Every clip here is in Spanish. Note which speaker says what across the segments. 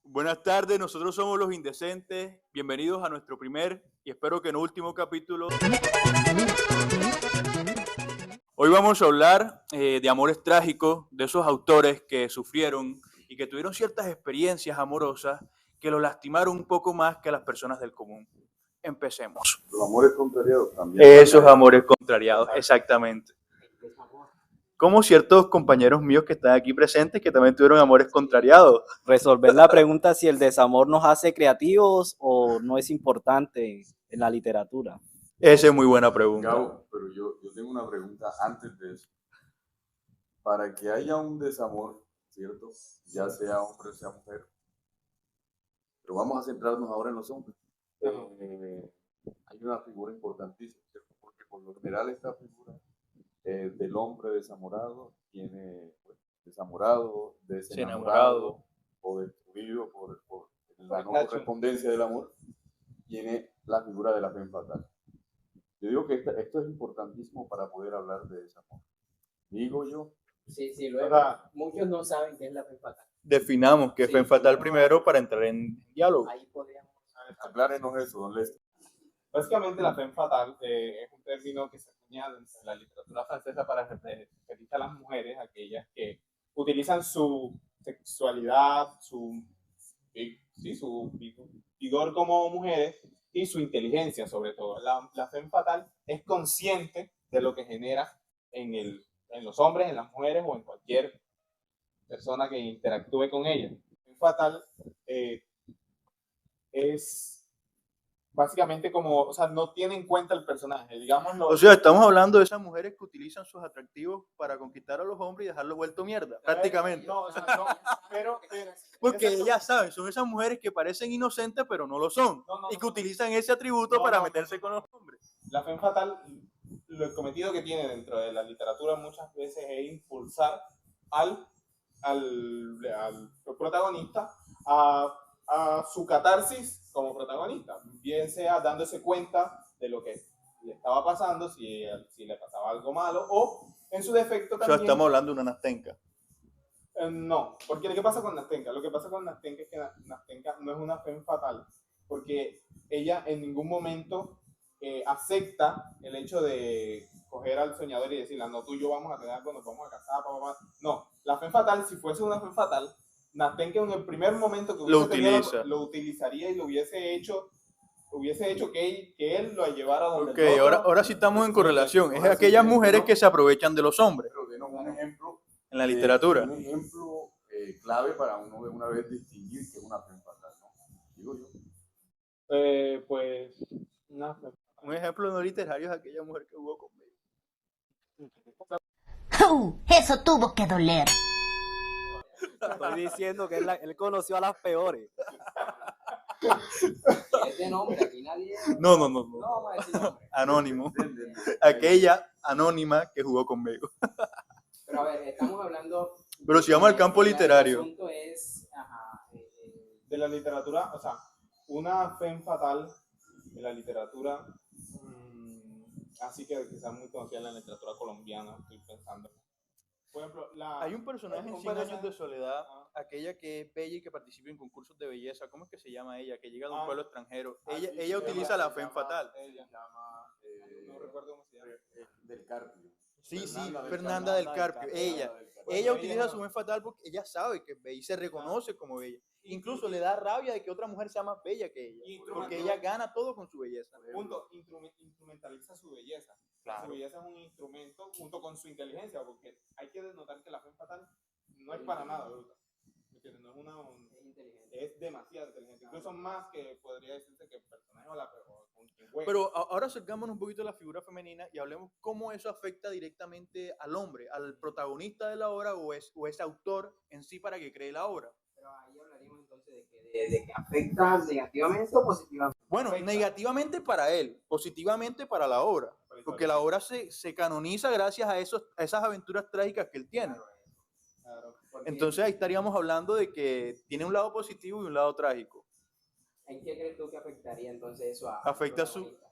Speaker 1: Buenas tardes, nosotros somos Los Indecentes. Bienvenidos a nuestro primer y espero que no último capítulo. Hoy vamos a hablar de amores trágicos, de esos autores que sufrieron y que tuvieron ciertas experiencias amorosas que los lastimaron un poco más que a las personas del común. Empecemos.
Speaker 2: Los amores contrariados también.
Speaker 1: Esos amores contrariados, exactamente. Como ciertos compañeros míos que están aquí presentes que también tuvieron amores contrariados.
Speaker 3: Resolver la pregunta si el desamor nos hace creativos o no es importante en la literatura.
Speaker 1: Esa es muy buena pregunta.
Speaker 2: Gabo, pero yo tengo una pregunta antes de eso. Para que haya un desamor, ¿cierto? Ya sea hombre o sea mujer. Pero vamos a centrarnos ahora en los hombres. Hay una figura importantísima, ¿cierto? Porque por lo general esta figura del hombre desamorado tiene desamorado, desenamorado o destruido por la no correspondencia del amor, tiene la figura de la femme fatale. Yo digo que esto es importantísimo para poder hablar de desamor. Digo yo.
Speaker 4: Sí, luego muchos no saben qué es la femme fatale.
Speaker 1: Definamos qué es femme fatale primero para entrar en diálogo.
Speaker 4: Ahí podríamos...
Speaker 2: Aclárenos eso, don Lester.
Speaker 5: Básicamente la femme fatale es un término que se acuña en la literatura francesa para referirse a las mujeres, aquellas que utilizan su sexualidad, su vigor como mujeres y su inteligencia sobre todo. La femme fatale es consciente de lo que genera en los hombres, en las mujeres o en cualquier persona que interactúe con ella. La femme fatale es básicamente como, o sea, no tiene en cuenta el personaje, digámoslo.
Speaker 1: O sea, estamos hablando de esas mujeres que utilizan sus atractivos para conquistar a los hombres y dejarlos vuelto mierda, prácticamente.
Speaker 5: No, o sea, no, pero
Speaker 1: porque ellas saben, son esas mujeres que parecen inocentes pero no lo son, y que utilizan ese atributo para meterse con los hombres.
Speaker 5: La femme fatale, el cometido que tiene dentro de la literatura muchas veces es impulsar al protagonista a su catarsis como protagonista, bien sea dándose cuenta de lo que le estaba pasando, si le pasaba algo malo, o en su defecto también.
Speaker 1: O sea, estamos hablando de una Nastenka.
Speaker 5: No, porque ¿qué pasa con Nastenka? Lo que pasa con Nastenka es que Nastenka no es una femme fatale, porque ella en ningún momento acepta el hecho de coger al soñador y decirle, no, tú y yo vamos a tener algo, nos vamos a casar, papá. No, la femme fatale, si fuese una femme fatale, Nastenka en el primer momento que lo utilizaría y lo hubiese hecho que él lo llevara donde
Speaker 1: el otro. Ahora sí estamos en correlación. Es aquellas mujeres que se aprovechan de los hombres.
Speaker 2: Pero denos un ejemplo
Speaker 1: en la literatura.
Speaker 2: Un ejemplo clave para uno de una vez distinguir que es una femme fatale, ¿no? Digo yo.
Speaker 5: Pues
Speaker 1: un ejemplo no literario es aquella mujer que jugó conmigo.
Speaker 6: Eso tuvo que doler.
Speaker 3: Estoy diciendo que él conoció a las peores.
Speaker 4: Este nombre, aquí nadie...
Speaker 1: No.
Speaker 4: vamos a decir nombre.
Speaker 1: Anónimo. Aquella anónima que jugó conmigo.
Speaker 4: Pero a ver, estamos hablando...
Speaker 1: Pero si vamos al campo literario.
Speaker 4: El asunto es...
Speaker 5: de la literatura, o sea, una femme fatale de la literatura, así que sea muy conocida en la literatura colombiana, estoy pensando. Por ejemplo,
Speaker 1: hay un personaje en 100 años de soledad, aquella que es bella y que participa en concursos de belleza. ¿Cómo es que se llama ella? Que llega de un pueblo extranjero. Ella utiliza la femme fatale.
Speaker 5: Ella se llama, no recuerdo cómo se llama.
Speaker 2: Del Carpio.
Speaker 1: Sí, Fernanda del Carpio. Ella utiliza su femme fatale porque ella sabe que es bella y se reconoce como bella. Incluso le da rabia de que otra mujer sea más bella que ella, porque ella gana todo con su belleza.
Speaker 5: Punto, instrumentaliza su belleza. Claro. Su belleza es un instrumento junto con su inteligencia, porque hay que denotar que la femme fatale no es para nada bruta. No es demasiado inteligente, incluso más que podría decirse que el personaje con quien juega.
Speaker 1: Pero ahora acercémonos un poquito a la figura femenina y hablemos cómo eso afecta directamente al hombre, al protagonista de la obra o ese autor en sí para que cree la obra.
Speaker 4: Pero ahí hablaríamos entonces de que afecta negativamente o positivamente.
Speaker 1: Bueno, negativamente para él, positivamente para la obra, porque la obra se canoniza gracias a esas aventuras trágicas que él tiene.
Speaker 4: Claro,
Speaker 1: entonces ahí estaríamos hablando de que tiene un lado positivo y un lado trágico.
Speaker 4: ¿En qué crees tú que afectaría entonces eso
Speaker 1: afecta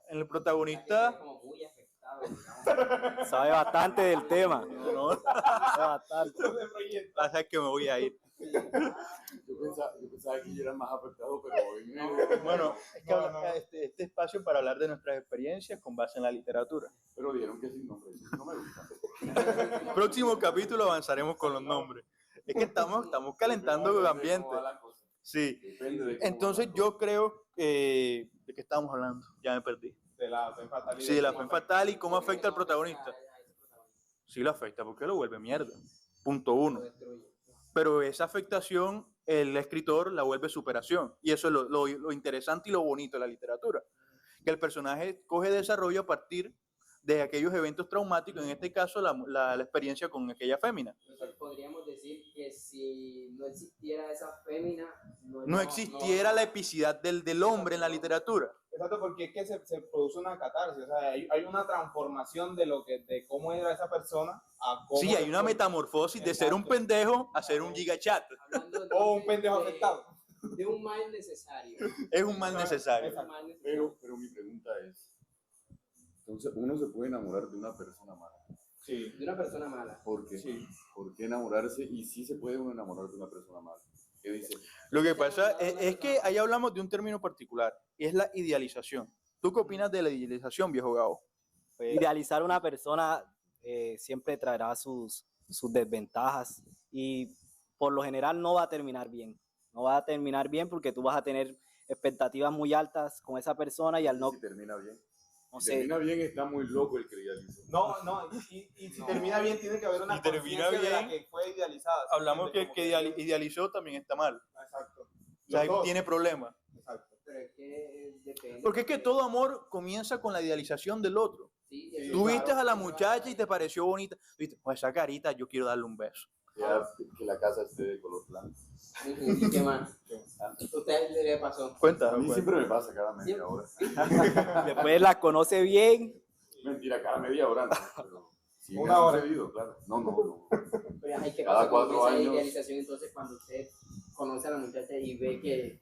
Speaker 1: en el protagonista?
Speaker 4: Como muy
Speaker 3: Sabe bastante del tema.
Speaker 1: No,
Speaker 3: Sabe bastante.
Speaker 5: de proyecto.
Speaker 1: pasa que me voy a ir.
Speaker 2: Yo pensaba que yo era más afectado, pero hoy
Speaker 1: Bueno, es que
Speaker 5: No, no.
Speaker 1: este espacio para hablar de nuestras experiencias con base en la literatura.
Speaker 2: Pero dieron que sin nombre, eso no me gusta.
Speaker 1: Próximo capítulo avanzaremos con los nombres. Es que estamos calentando el ambiente. Sí.
Speaker 2: Depende de cómo
Speaker 1: Entonces
Speaker 2: va la
Speaker 1: yo creo que... ¿De qué estábamos hablando? Ya me perdí.
Speaker 5: De la fe fatal.
Speaker 1: Sí, de la fe fatal y cómo afecta al protagonista. Sí lo afecta porque lo vuelve mierda. Punto uno. Pero esa afectación el escritor la vuelve superación. Y eso es lo interesante y lo bonito de la literatura. Que el personaje coge desarrollo a partir de aquellos eventos traumáticos, en este caso la experiencia con aquella fémina.
Speaker 4: Entonces podríamos decir que si no existiera esa fémina,
Speaker 1: No existiera la epicidad del hombre en la literatura.
Speaker 5: Exacto, porque es que se produce una catarsis, o sea, hay una transformación de cómo era esa persona a cómo...
Speaker 1: Sí, hay una metamorfosis de ser un
Speaker 5: Exacto.
Speaker 1: pendejo a ser un gigachat.
Speaker 4: Hablando
Speaker 5: O un
Speaker 4: entonces
Speaker 5: pendejo
Speaker 4: de-
Speaker 5: afectado.
Speaker 4: De un mal necesario.
Speaker 1: Es un mal necesario.
Speaker 4: Un mal necesario.
Speaker 2: Pero mi pregunta es, entonces uno se puede enamorar de una persona mala.
Speaker 5: Sí.
Speaker 4: De una persona mala.
Speaker 2: ¿Por qué?
Speaker 5: Sí.
Speaker 2: ¿Por qué enamorarse? Y sí se puede uno enamorar de una persona mala. ¿Qué dice?
Speaker 1: Lo que pasa es que ahí hablamos de un término particular, y es la idealización. ¿Tú qué opinas de la idealización, viejo Gabo?
Speaker 3: Idealizar a una persona siempre traerá sus desventajas y por lo general no va a terminar bien. No va a terminar bien porque tú vas a tener expectativas muy altas con esa persona y al no,
Speaker 2: Si termina bien.
Speaker 3: no
Speaker 2: Si
Speaker 3: sé,
Speaker 2: termina bien, está muy loco el que idealizó.
Speaker 5: No, y si termina bien, tiene que haber una
Speaker 1: Si termina
Speaker 5: conciencia de la
Speaker 1: bien,
Speaker 5: que fue idealizada. ¿sí?
Speaker 1: Hablamos que el
Speaker 5: Como
Speaker 1: que idealizó también está mal.
Speaker 5: Exacto.
Speaker 1: O sea,
Speaker 5: Los dos.
Speaker 1: tiene problemas.
Speaker 5: Exacto.
Speaker 4: Pero es que depende.
Speaker 1: Porque es que todo amor comienza con la idealización del otro.
Speaker 4: Sí,
Speaker 5: Sí,
Speaker 1: Tú viste
Speaker 5: claro.
Speaker 1: a la muchacha y te pareció bonita. Viste, pues esa carita, yo quiero darle un beso.
Speaker 2: Que la casa esté de color blanco.
Speaker 4: ¿Y qué más?
Speaker 2: Ah,
Speaker 4: ¿Usted le pasó?
Speaker 2: A
Speaker 1: Cuéntame.
Speaker 2: mí siempre me pasa cada media
Speaker 4: Siempre.
Speaker 2: hora.
Speaker 3: después la conoce bien.
Speaker 2: Mentira, cada media hora no, pero sí me
Speaker 5: Una
Speaker 2: ha
Speaker 5: hora.
Speaker 2: sucedido, claro. No.
Speaker 4: Pero hay que
Speaker 2: Cada
Speaker 4: pasar con
Speaker 2: 4
Speaker 4: esa
Speaker 2: años.
Speaker 4: idealización entonces cuando usted conoce a la muchacha y ve que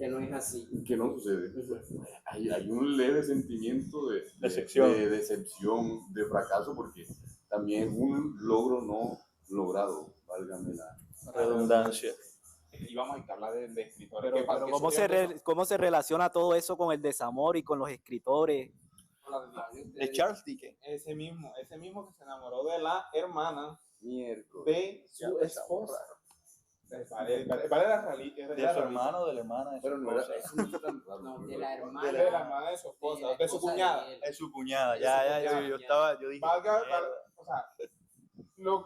Speaker 4: no es así.
Speaker 2: ¿Qué no sucede?
Speaker 4: Ujú.
Speaker 2: Hay un leve sentimiento de
Speaker 1: Decepción.
Speaker 2: de decepción, de fracaso, porque también es un logro no logrado, válgame la
Speaker 1: Redundancia.
Speaker 5: Y vamos a hablar de escritores.
Speaker 3: Pero,
Speaker 5: que
Speaker 3: ¿cómo se relaciona todo eso con el desamor y con los escritores?
Speaker 1: De Charles Dickens.
Speaker 5: ese mismo que se enamoró de la hermana
Speaker 2: miércoles.
Speaker 5: de su esposa. Vale la realidad.
Speaker 1: De su hermano, de la hermana, de su
Speaker 2: Pero no era,
Speaker 1: esposa.
Speaker 2: eso no es tan raro.
Speaker 4: No,
Speaker 2: ¿no?
Speaker 4: de la hermana.
Speaker 5: De la hermana de su esposa, de su cuñada.
Speaker 1: Es su cuñada.
Speaker 5: Es
Speaker 1: Ya,
Speaker 5: su cuñada.
Speaker 1: yo dije.
Speaker 5: Valga,
Speaker 1: mierda.
Speaker 5: o sea,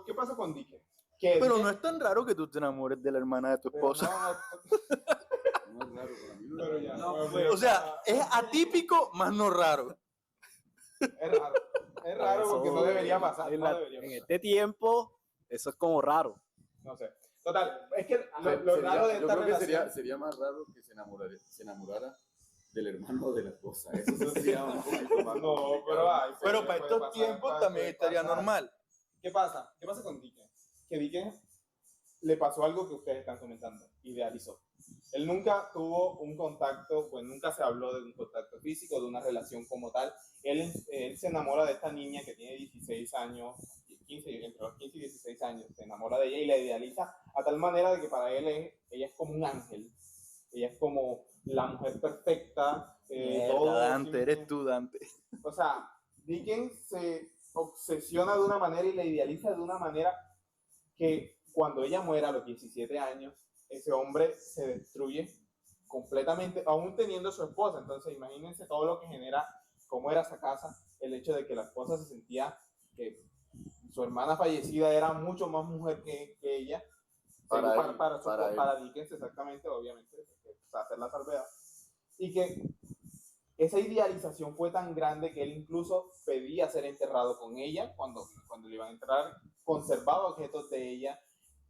Speaker 5: ¿qué pasa con Dickens? Que
Speaker 1: Pero
Speaker 5: Dickens-
Speaker 1: no es tan raro que tú te enamores de la hermana de tu
Speaker 5: pero
Speaker 1: esposa.
Speaker 2: No es raro, para mí no
Speaker 5: Pero
Speaker 2: es
Speaker 5: ya,
Speaker 2: raro.
Speaker 5: no,
Speaker 1: O sea, es atípico, más no raro.
Speaker 5: es raro. Es raro porque no debería pasar.
Speaker 3: En,
Speaker 5: No
Speaker 3: la-
Speaker 5: debería
Speaker 3: en
Speaker 5: pasar.
Speaker 3: este tiempo, eso es como raro.
Speaker 5: No sé. Total, es que lo raro de
Speaker 2: Yo
Speaker 5: esta
Speaker 2: creo que
Speaker 5: relación.
Speaker 2: sería más raro que se enamorara del hermano de la esposa. Eso sería un poquito más
Speaker 5: No,
Speaker 2: complicado.
Speaker 5: pero ay,
Speaker 1: Pero
Speaker 5: puede
Speaker 1: para estos
Speaker 5: pasar,
Speaker 1: tiempos
Speaker 5: puede
Speaker 1: también estaría
Speaker 5: pasar.
Speaker 1: normal.
Speaker 5: ¿Qué pasa? ¿Qué pasa con Dickens? Que Dickens le pasó algo que ustedes están comentando, idealizó. Él nunca tuvo un contacto, pues nunca se habló de un contacto físico, de una relación como tal. Él se enamora de esta niña que tiene 16 años, 15, entre los 15 y 16 años, se enamora de ella y la idealiza a tal manera de que para él ella es como un ángel. Ella es como la mujer perfecta. todo
Speaker 1: Dante,
Speaker 5: simple.
Speaker 1: eres tú, Dante.
Speaker 5: O sea, Dickens se obsesiona de una manera y la idealiza de una manera que cuando ella muera a los 17 años, ese hombre se destruye completamente, aún teniendo su esposa. Entonces, imagínense todo lo que genera, cómo era esa casa, el hecho de que la esposa se sentía que su hermana fallecida era mucho más mujer que ella.
Speaker 2: Para
Speaker 5: Según
Speaker 2: él,
Speaker 5: para Dickens, exactamente, obviamente, hacer la salvedad. Y que esa idealización fue tan grande que él incluso pedía ser enterrado con ella cuando le iban a enterrar, conservaba objetos de ella.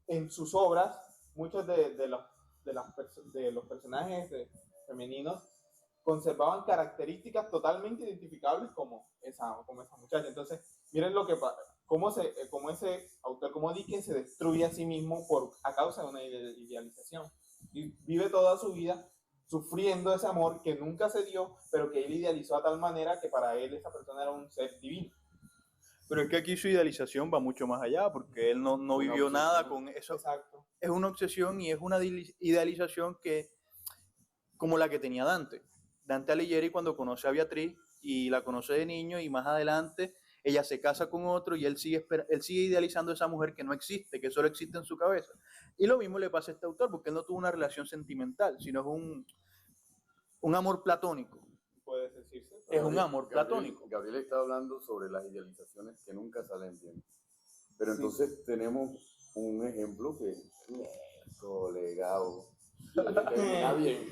Speaker 5: En sus obras, muchos de los personajes femeninos conservaban características totalmente identificables como esa muchacha. Entonces, miren cómo ese autor, como Dickens, se destruye a sí mismo a causa de una idealización. Y vive toda su vida sufriendo ese amor que nunca se dio, pero que él idealizó a tal manera que para él esa persona era un ser divino.
Speaker 1: Pero es que aquí su idealización va mucho más allá, porque él no
Speaker 2: Una
Speaker 1: vivió nada
Speaker 2: obsesión.
Speaker 1: con eso.
Speaker 5: Exacto.
Speaker 1: Es una obsesión y es una idealización que, como la que tenía Dante. Dante Alighieri cuando conoce a Beatriz y la conoce de niño y más adelante ella se casa con otro y él sigue idealizando a esa mujer que no existe, que solo existe en su cabeza. Y lo mismo le pasa a este autor, porque él no tuvo una relación sentimental, sino es un amor platónico.
Speaker 5: Puede decirse.
Speaker 1: Es un amor platónico.
Speaker 2: Gabriel está hablando sobre las idealizaciones que nunca salen bien. Pero
Speaker 3: Sí.
Speaker 2: entonces tenemos un ejemplo que colegado. Está bien.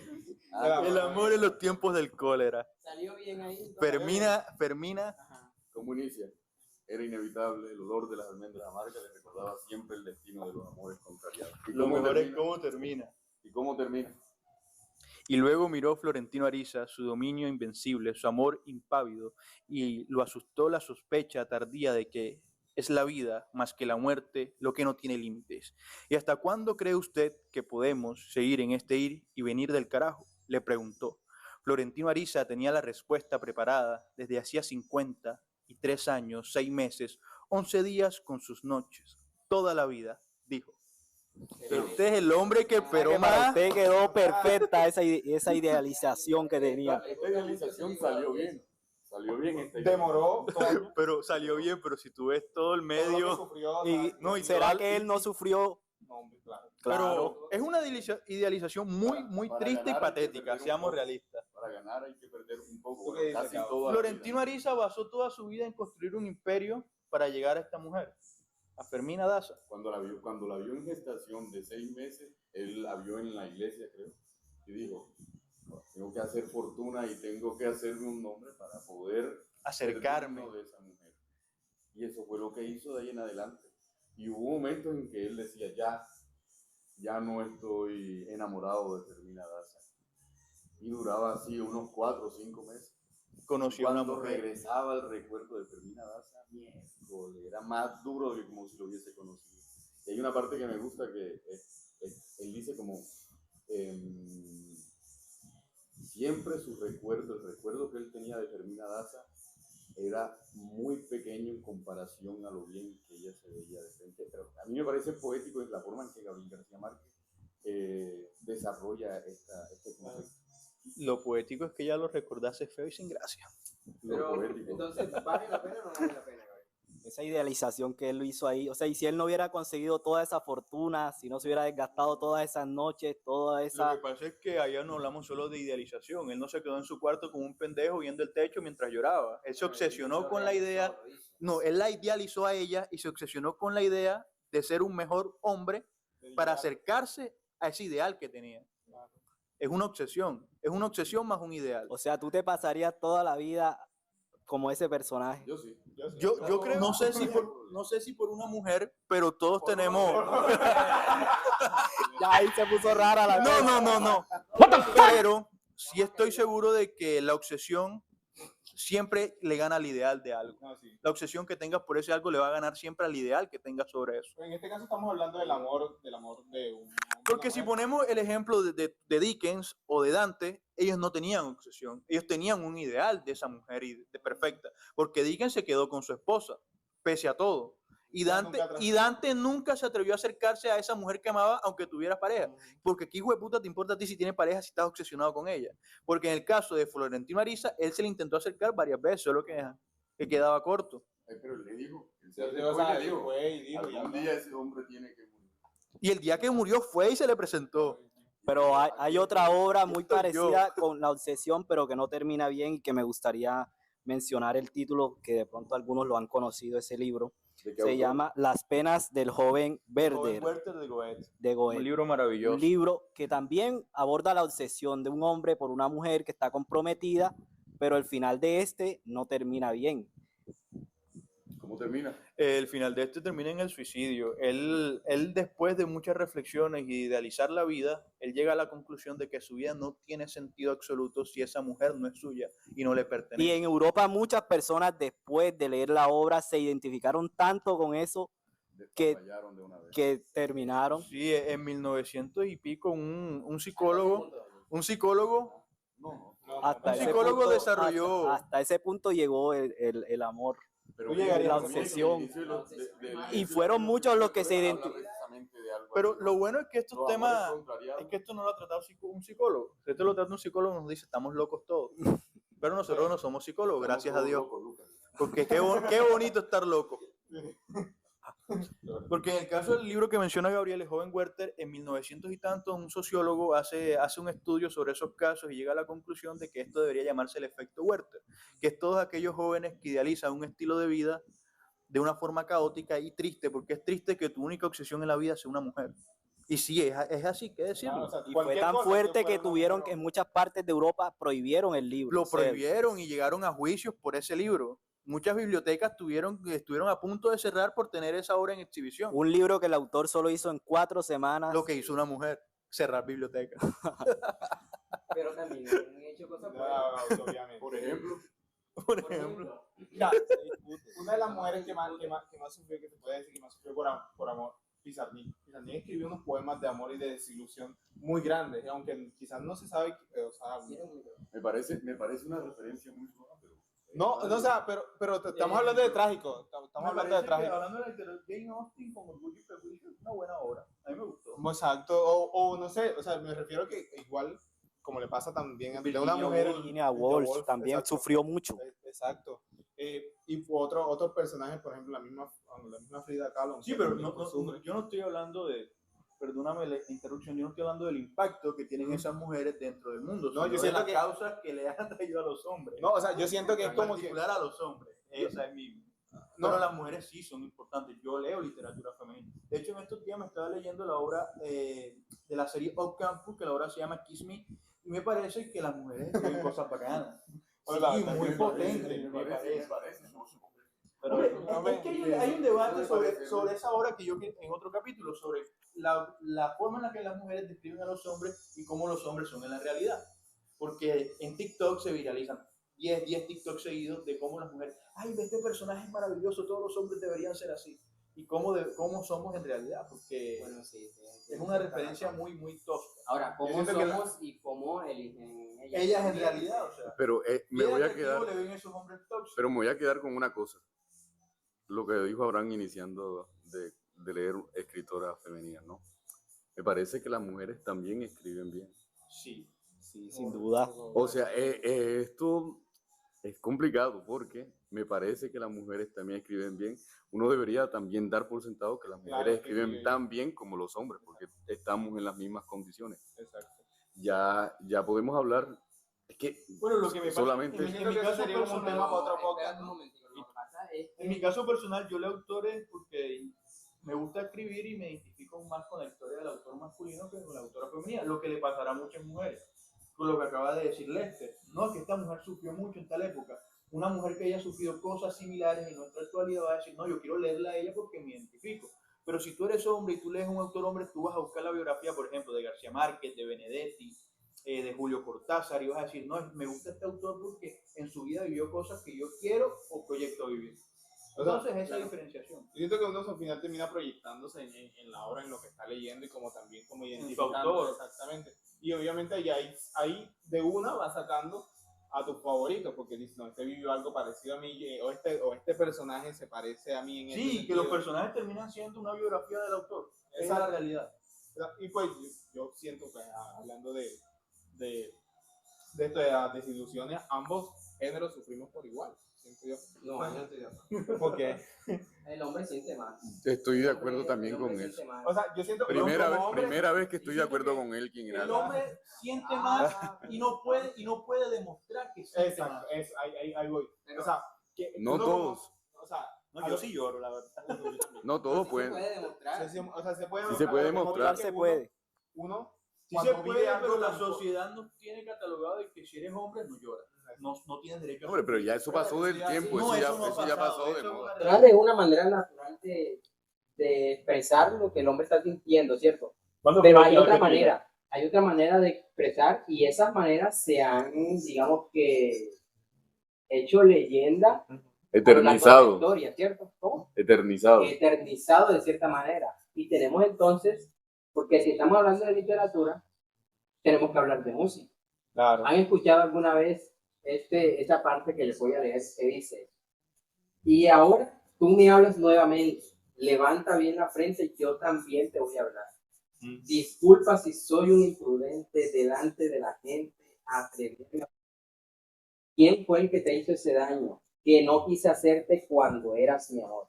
Speaker 1: El amor en los tiempos del cólera.
Speaker 4: Salió bien ahí.
Speaker 1: Fermina.
Speaker 4: Ajá.
Speaker 2: ¿Cómo inicia? Era inevitable, el olor de las almendras amargas le recordaba siempre el destino de los amores contrariados. ¿Y
Speaker 1: Lo
Speaker 2: cómo
Speaker 1: mejor es
Speaker 2: termina?
Speaker 1: cómo termina.
Speaker 2: ¿Y cómo termina?
Speaker 1: Y luego miró Florentino Ariza, su dominio invencible, su amor impávido, y lo asustó la sospecha tardía de que es la vida más que la muerte lo que no tiene límites. ¿Y hasta cuándo cree usted que podemos seguir en este ir y venir del carajo?, le preguntó. Florentino Ariza tenía la respuesta preparada desde hacía 53 años, 6 meses, 11 días con sus noches, toda la vida, dijo. Este es el hombre que esperó
Speaker 3: Que para
Speaker 1: más.
Speaker 3: usted quedó perfecta esa idealización que tenía.
Speaker 2: Esta idealización salió bien. Salió bien esta
Speaker 5: Demoró todo,
Speaker 1: Pero salió bien, pero si tú ves todo el
Speaker 5: todo lo que
Speaker 1: medio,
Speaker 5: sufrió.
Speaker 3: Y,
Speaker 1: no, y
Speaker 3: ¿será
Speaker 1: toda-
Speaker 3: que él no sufrió?
Speaker 5: No, hombre, claro.
Speaker 3: Claro.
Speaker 1: pero es una idealización muy
Speaker 2: Para
Speaker 1: triste y
Speaker 2: ganar hay que
Speaker 1: patética,
Speaker 2: perder un
Speaker 1: seamos
Speaker 2: poco.
Speaker 1: realistas.
Speaker 2: Para ganar hay que perder un poco,
Speaker 5: ¿Tú qué
Speaker 2: bueno,
Speaker 5: dices,
Speaker 2: casi
Speaker 5: Gabo?
Speaker 2: toda la
Speaker 1: Florentino
Speaker 2: vida.
Speaker 1: Ariza basó toda su vida en construir un imperio para llegar a esta mujer, a Fermina Daza.
Speaker 2: Cuando la vio en gestación de 6 meses, él la vio en la iglesia, creo, y dijo, tengo que hacer fortuna y tengo que hacerme un nombre para poder
Speaker 1: Acercarme.
Speaker 2: ser digno de esa mujer. Y eso fue lo que hizo de ahí en adelante. Y hubo momentos en que él decía, ya no estoy enamorado de Fermina Daza. Y duraba así unos 4 o 5 meses.
Speaker 1: Conoció a una
Speaker 2: Cuando
Speaker 1: mujer.
Speaker 2: regresaba el recuerdo de Fermina Daza, miércoles, era más duro de como si lo hubiese conocido. Y hay una parte que me gusta que él dice como, siempre su recuerdo, el recuerdo que él tenía de Fermina Daza, era muy pequeño en comparación a lo bien que ella se veía de frente. Pero a mí me parece poético la forma en que Gabriel García Márquez desarrolla este concepto.
Speaker 1: Lo poético es que ella lo recordase feo y sin gracia.
Speaker 2: Lo
Speaker 4: Pero,
Speaker 2: poético.
Speaker 4: entonces, ¿vale la pena o no vale la pena, Gabriel?
Speaker 3: Esa idealización que él lo hizo ahí. O sea, y si él no hubiera conseguido toda esa fortuna, si no se hubiera desgastado todas esas noches, toda
Speaker 1: Lo
Speaker 3: esa...
Speaker 1: que pasa es que allá no hablamos solo de idealización. Él no se quedó en su cuarto como un pendejo viendo el techo mientras lloraba. Él se obsesionó con la idea. No, él la idealizó a ella y se obsesionó con la idea de ser un mejor hombre para acercarse a ese ideal que tenía. Es una obsesión más un ideal.
Speaker 3: O sea, tú te pasarías toda la vida como ese personaje.
Speaker 2: Yo sí.
Speaker 1: Yo creo, no sé si por una mujer, pero todos tenemos.
Speaker 3: Ya ahí se puso rara la cosa.
Speaker 1: No. Pero sí estoy seguro de que la obsesión siempre le gana al ideal de algo.
Speaker 5: No, sí.
Speaker 1: La obsesión que tengas por ese algo le va a ganar siempre al ideal que tengas sobre eso.
Speaker 5: En este caso estamos hablando del amor de un...
Speaker 1: Porque si ponemos el ejemplo de Dickens o de Dante, ellos no tenían obsesión. Ellos tenían un ideal de esa mujer de perfecta. Porque Dickens se quedó con su esposa, pese a todo. Y Dante nunca se atrevió a acercarse a esa mujer que amaba, aunque tuviera pareja. Porque qué hijo de puta te importa a ti si tiene pareja, si estás obsesionado con ella. Porque en el caso de Florentino Ariza, él se le intentó acercar varias veces, solo que quedaba corto.
Speaker 2: Pero él le dijo, él se
Speaker 5: Sí,
Speaker 2: acercó
Speaker 5: o sea,
Speaker 2: y le dijo,
Speaker 5: fue y dijo,
Speaker 2: algún
Speaker 5: ya
Speaker 2: día ese hombre tiene que morir.
Speaker 1: Y el día que murió fue y se le presentó.
Speaker 3: Pero hay otra obra muy
Speaker 1: Estoy
Speaker 3: parecida con La Obsesión, pero que no termina bien y que me gustaría mencionar el título, que de pronto algunos lo han conocido, ese libro.
Speaker 2: ¿De qué
Speaker 3: Se
Speaker 2: autor?
Speaker 3: llama Las penas del joven Werther,
Speaker 1: Werther de Goethe.
Speaker 3: de
Speaker 1: Un
Speaker 3: Goethe.
Speaker 1: libro maravilloso.
Speaker 3: Un libro que también aborda la obsesión de un hombre por una mujer que está comprometida, pero el final de este no termina bien.
Speaker 2: ¿Cómo termina?
Speaker 1: El final de este termina en el suicidio. Él después de muchas reflexiones y idealizar la vida, él llega a la conclusión de que su vida no tiene sentido absoluto si esa mujer no es suya y no le pertenece.
Speaker 3: Y en Europa muchas personas después de leer la obra se identificaron tanto con eso que-
Speaker 2: Despapallaron de una vez.
Speaker 3: que terminaron.
Speaker 1: Sí, en 1900 y pico un psicólogo,
Speaker 2: No,
Speaker 3: Hasta
Speaker 1: Un
Speaker 3: ese
Speaker 1: psicólogo
Speaker 3: punto-
Speaker 1: desarrolló-
Speaker 3: hasta ese punto llegó el amor.
Speaker 2: Pero
Speaker 5: Tú llegarías
Speaker 3: la
Speaker 5: a
Speaker 3: obsesión.
Speaker 2: Y
Speaker 3: Y fueron muchos los que se identificaron.
Speaker 1: Pero lo bueno es que estos temas, es que esto no lo ha tratado un psicólogo. Si esto lo trata un psicólogo, nos dice, estamos locos todos. Pero nosotros no somos psicólogos, gracias a Dios. Porque qué bonito estar loco. Porque en el caso del libro que menciona Gabriel, el joven Werther, en 1900 y tantos, un sociólogo hace un estudio sobre esos casos y llega a la conclusión de que esto debería llamarse el efecto Werther, que es todos aquellos jóvenes que idealizan un estilo de vida de una forma caótica y triste, porque es triste que tu única obsesión en la vida sea una mujer. Y sí, es así, ¿qué decirlo?
Speaker 5: o sea,
Speaker 3: Y fue
Speaker 5: cualquier
Speaker 3: tan
Speaker 5: cosa
Speaker 3: fuerte que
Speaker 5: fuera una
Speaker 3: tuvieron
Speaker 5: mujer,
Speaker 3: que en muchas partes de Europa prohibieron el libro.
Speaker 1: Lo
Speaker 3: o sea,
Speaker 1: prohibieron y llegaron a juicios por ese libro. Muchas bibliotecas estuvieron a punto de cerrar por tener esa obra en exhibición.
Speaker 3: un libro que el autor solo hizo en 4 semanas.
Speaker 1: Lo que hizo una mujer, cerrar bibliotecas.
Speaker 4: Pero también han hecho cosas buenas.
Speaker 5: no, obviamente.
Speaker 2: Por ejemplo,
Speaker 1: Por
Speaker 4: Por
Speaker 1: ejemplo.
Speaker 4: ejemplo,
Speaker 5: Mira, una de las mujeres que más sufrió, que se puede decir que más sufrió por amor, Pizarnik. Pizarnik escribió unos poemas de amor y de desilusión muy grandes, aunque quizás no se sabe, o sea,
Speaker 2: me parece una referencia muy buena, pero...
Speaker 5: no, o sea, pero estamos hablando de trágico, estamos hablando de trágico.
Speaker 1: Hablando de la literatura, Jane Austen con Orgullo y Prejuicio es una buena obra. A mí me gustó.
Speaker 5: Exacto, o no sé, o sea, me refiero a que igual, como le pasa también a una mujer.
Speaker 3: Virginia Woolf también
Speaker 5: exacto.
Speaker 3: sufrió mucho.
Speaker 5: Exacto. Y otro personaje, por ejemplo, la misma Frida Kahlo.
Speaker 1: Sí, pero yo no estoy hablando de, perdóname la interrupción, yo no estoy hablando del impacto que tienen esas mujeres dentro del mundo,
Speaker 5: No,
Speaker 1: sino
Speaker 5: yo
Speaker 1: de
Speaker 5: siento
Speaker 1: las
Speaker 5: que-
Speaker 1: causas que le han traído a los hombres.
Speaker 5: No, o sea, yo siento que es
Speaker 1: En
Speaker 5: como que...
Speaker 1: particular a los hombres. Esa es mi...
Speaker 5: No.
Speaker 1: Pero las mujeres sí son importantes. Yo leo literatura femenina. De hecho, en estos días me estaba leyendo la obra de la serie Off Campus, que la obra se llama Kiss Me, y me parece que las mujeres escriben cosas bacanas.
Speaker 5: Hola,
Speaker 1: Sí,
Speaker 5: también
Speaker 1: muy
Speaker 5: me
Speaker 1: potente.
Speaker 2: Me parece.
Speaker 1: Pero
Speaker 5: Hombre,
Speaker 1: es que hay un debate sobre esa obra que yo en otro capítulo, sobre la forma en la que las mujeres describen a los hombres y cómo los hombres son en la realidad. Porque en TikTok se viralizan 10 TikTok seguidos de cómo las mujeres, ay, este personaje es maravilloso, todos los hombres deberían ser así. Y cómo somos en realidad, porque
Speaker 4: bueno, sí.
Speaker 1: es una referencia muy, muy tosca.
Speaker 4: Ahora, ¿cómo
Speaker 5: Yo siento que
Speaker 4: somos y cómo eligen ellas?
Speaker 1: Ellas en realidad, o sea,
Speaker 2: Pero me
Speaker 1: ¿qué
Speaker 2: voy a
Speaker 1: atractivo
Speaker 2: quedar...
Speaker 1: le ven esos hombres tóxicos?
Speaker 2: Pero me voy a quedar con una cosa. Lo que dijo Abraham iniciando de leer escritoras femeninas, ¿no? Me parece que las mujeres también escriben bien.
Speaker 1: Sí.
Speaker 3: Sí, sin duda.
Speaker 2: O sea, esto es complicado porque me parece que las mujeres también escriben bien. Uno debería también dar por sentado que las mujeres
Speaker 5: Claro, que
Speaker 2: escriben
Speaker 5: sí.
Speaker 2: tan bien como los hombres, porque estamos en las mismas condiciones.
Speaker 5: Exacto.
Speaker 2: Ya podemos hablar. Es que
Speaker 1: Bueno, lo que me pasa
Speaker 2: solamente...
Speaker 1: en
Speaker 5: Siento
Speaker 1: mi
Speaker 5: que eso
Speaker 1: caso
Speaker 5: sería como un
Speaker 1: personal,
Speaker 5: tema para otro
Speaker 4: Espérate
Speaker 5: podcast.
Speaker 4: un momentico, lo que pasa es
Speaker 1: en mi
Speaker 4: que
Speaker 1: caso personal, yo leo autores porque me gusta escribir y me identifico más con la historia del autor masculino que con la autora femenina, lo que le pasará a muchas mujeres, con lo que acaba de decir Lester. No, que esta mujer sufrió mucho en tal época. Una mujer que haya sufrido cosas similares en nuestra actualidad va a decir, no, yo quiero leerla a ella porque me identifico. Pero si tú eres hombre y tú lees un autor hombre, tú vas a buscar la biografía, por ejemplo, de García Márquez, de Benedetti, de Julio Cortázar, y vas a decir, no, me gusta este autor porque en su vida vivió cosas que yo quiero o proyecto vivir.
Speaker 5: O sea,
Speaker 1: Entonces, esa
Speaker 5: claro.
Speaker 1: diferenciación.
Speaker 5: Yo siento que uno al final termina proyectándose en la obra, en lo que está leyendo y como también como
Speaker 1: su
Speaker 5: identificando.
Speaker 1: autor.
Speaker 5: Exactamente. Y obviamente ahí de una va sacando a tus favoritos, porque dices, no, este vivió algo parecido a mí, o este personaje se parece a mí en este
Speaker 1: Sí, que
Speaker 5: sentido.
Speaker 1: los personajes terminan siendo una biografía del autor. Esa es la
Speaker 5: Exacto.
Speaker 1: realidad.
Speaker 5: Y pues yo siento que hablando de esto de las desilusiones, ambos géneros sufrimos por igual, siento yo.
Speaker 4: no, yo no estoy de acuerdo.
Speaker 5: Porque,
Speaker 4: El hombre siente más.
Speaker 2: Estoy de
Speaker 4: El
Speaker 2: acuerdo
Speaker 4: hombre-
Speaker 2: también
Speaker 4: el hombre
Speaker 2: con
Speaker 4: siente
Speaker 2: eso.
Speaker 4: más.
Speaker 5: o sea, yo siento que como hombre,
Speaker 2: Primera vez que estoy de
Speaker 1: siento
Speaker 2: acuerdo
Speaker 1: que
Speaker 2: con Elkin en
Speaker 1: El
Speaker 2: algo.
Speaker 1: hombre siente más y no puede demostrar que siente
Speaker 5: exacto,
Speaker 1: más.
Speaker 5: ahí voy.
Speaker 4: Pero-
Speaker 5: O sea, que
Speaker 2: No
Speaker 5: uno como-
Speaker 2: todos.
Speaker 5: o sea,
Speaker 1: No, yo sí lloro, la verdad.
Speaker 2: No todos
Speaker 4: sí
Speaker 2: pueden.
Speaker 4: se puede demostrar.
Speaker 5: o sea, se puede
Speaker 2: Sí se puede demostrar.
Speaker 5: que
Speaker 3: Se puede.
Speaker 5: Uno,
Speaker 1: Sí
Speaker 5: cuando
Speaker 1: se
Speaker 5: vive
Speaker 1: puede,
Speaker 5: algo
Speaker 1: pero la
Speaker 5: tan-
Speaker 1: sociedad nos tiene catalogado de que si eres hombre no lloras. No tienes derecho a
Speaker 2: Hombre, pero ya eso pasó del tiempo,
Speaker 1: No,
Speaker 2: eso
Speaker 1: no ha
Speaker 2: ya
Speaker 1: pasado,
Speaker 2: pasó de
Speaker 1: eso es
Speaker 2: moda.
Speaker 1: una
Speaker 4: Llorar es una manera natural de expresar lo que el hombre está sintiendo, ¿cierto? Pero hay otra manera de expresar y esas maneras se han, digamos que, hecho leyenda a lo largo de la
Speaker 2: Eternizado,
Speaker 4: historia, ¿cierto? ¿Cómo?
Speaker 2: eternizado.
Speaker 4: Eternizado de cierta manera. Y tenemos entonces, porque si estamos hablando de literatura, tenemos que hablar de música.
Speaker 5: Claro.
Speaker 4: ¿Han escuchado alguna vez esta parte que les voy a leer que dice: Y ahora tú me hablas nuevamente. Levanta bien la frente y yo también te voy a hablar. Disculpa si soy un imprudente delante de la gente. Atreverme. ¿Quién fue el que te hizo ese daño? Que no quise hacerte cuando eras mi amor.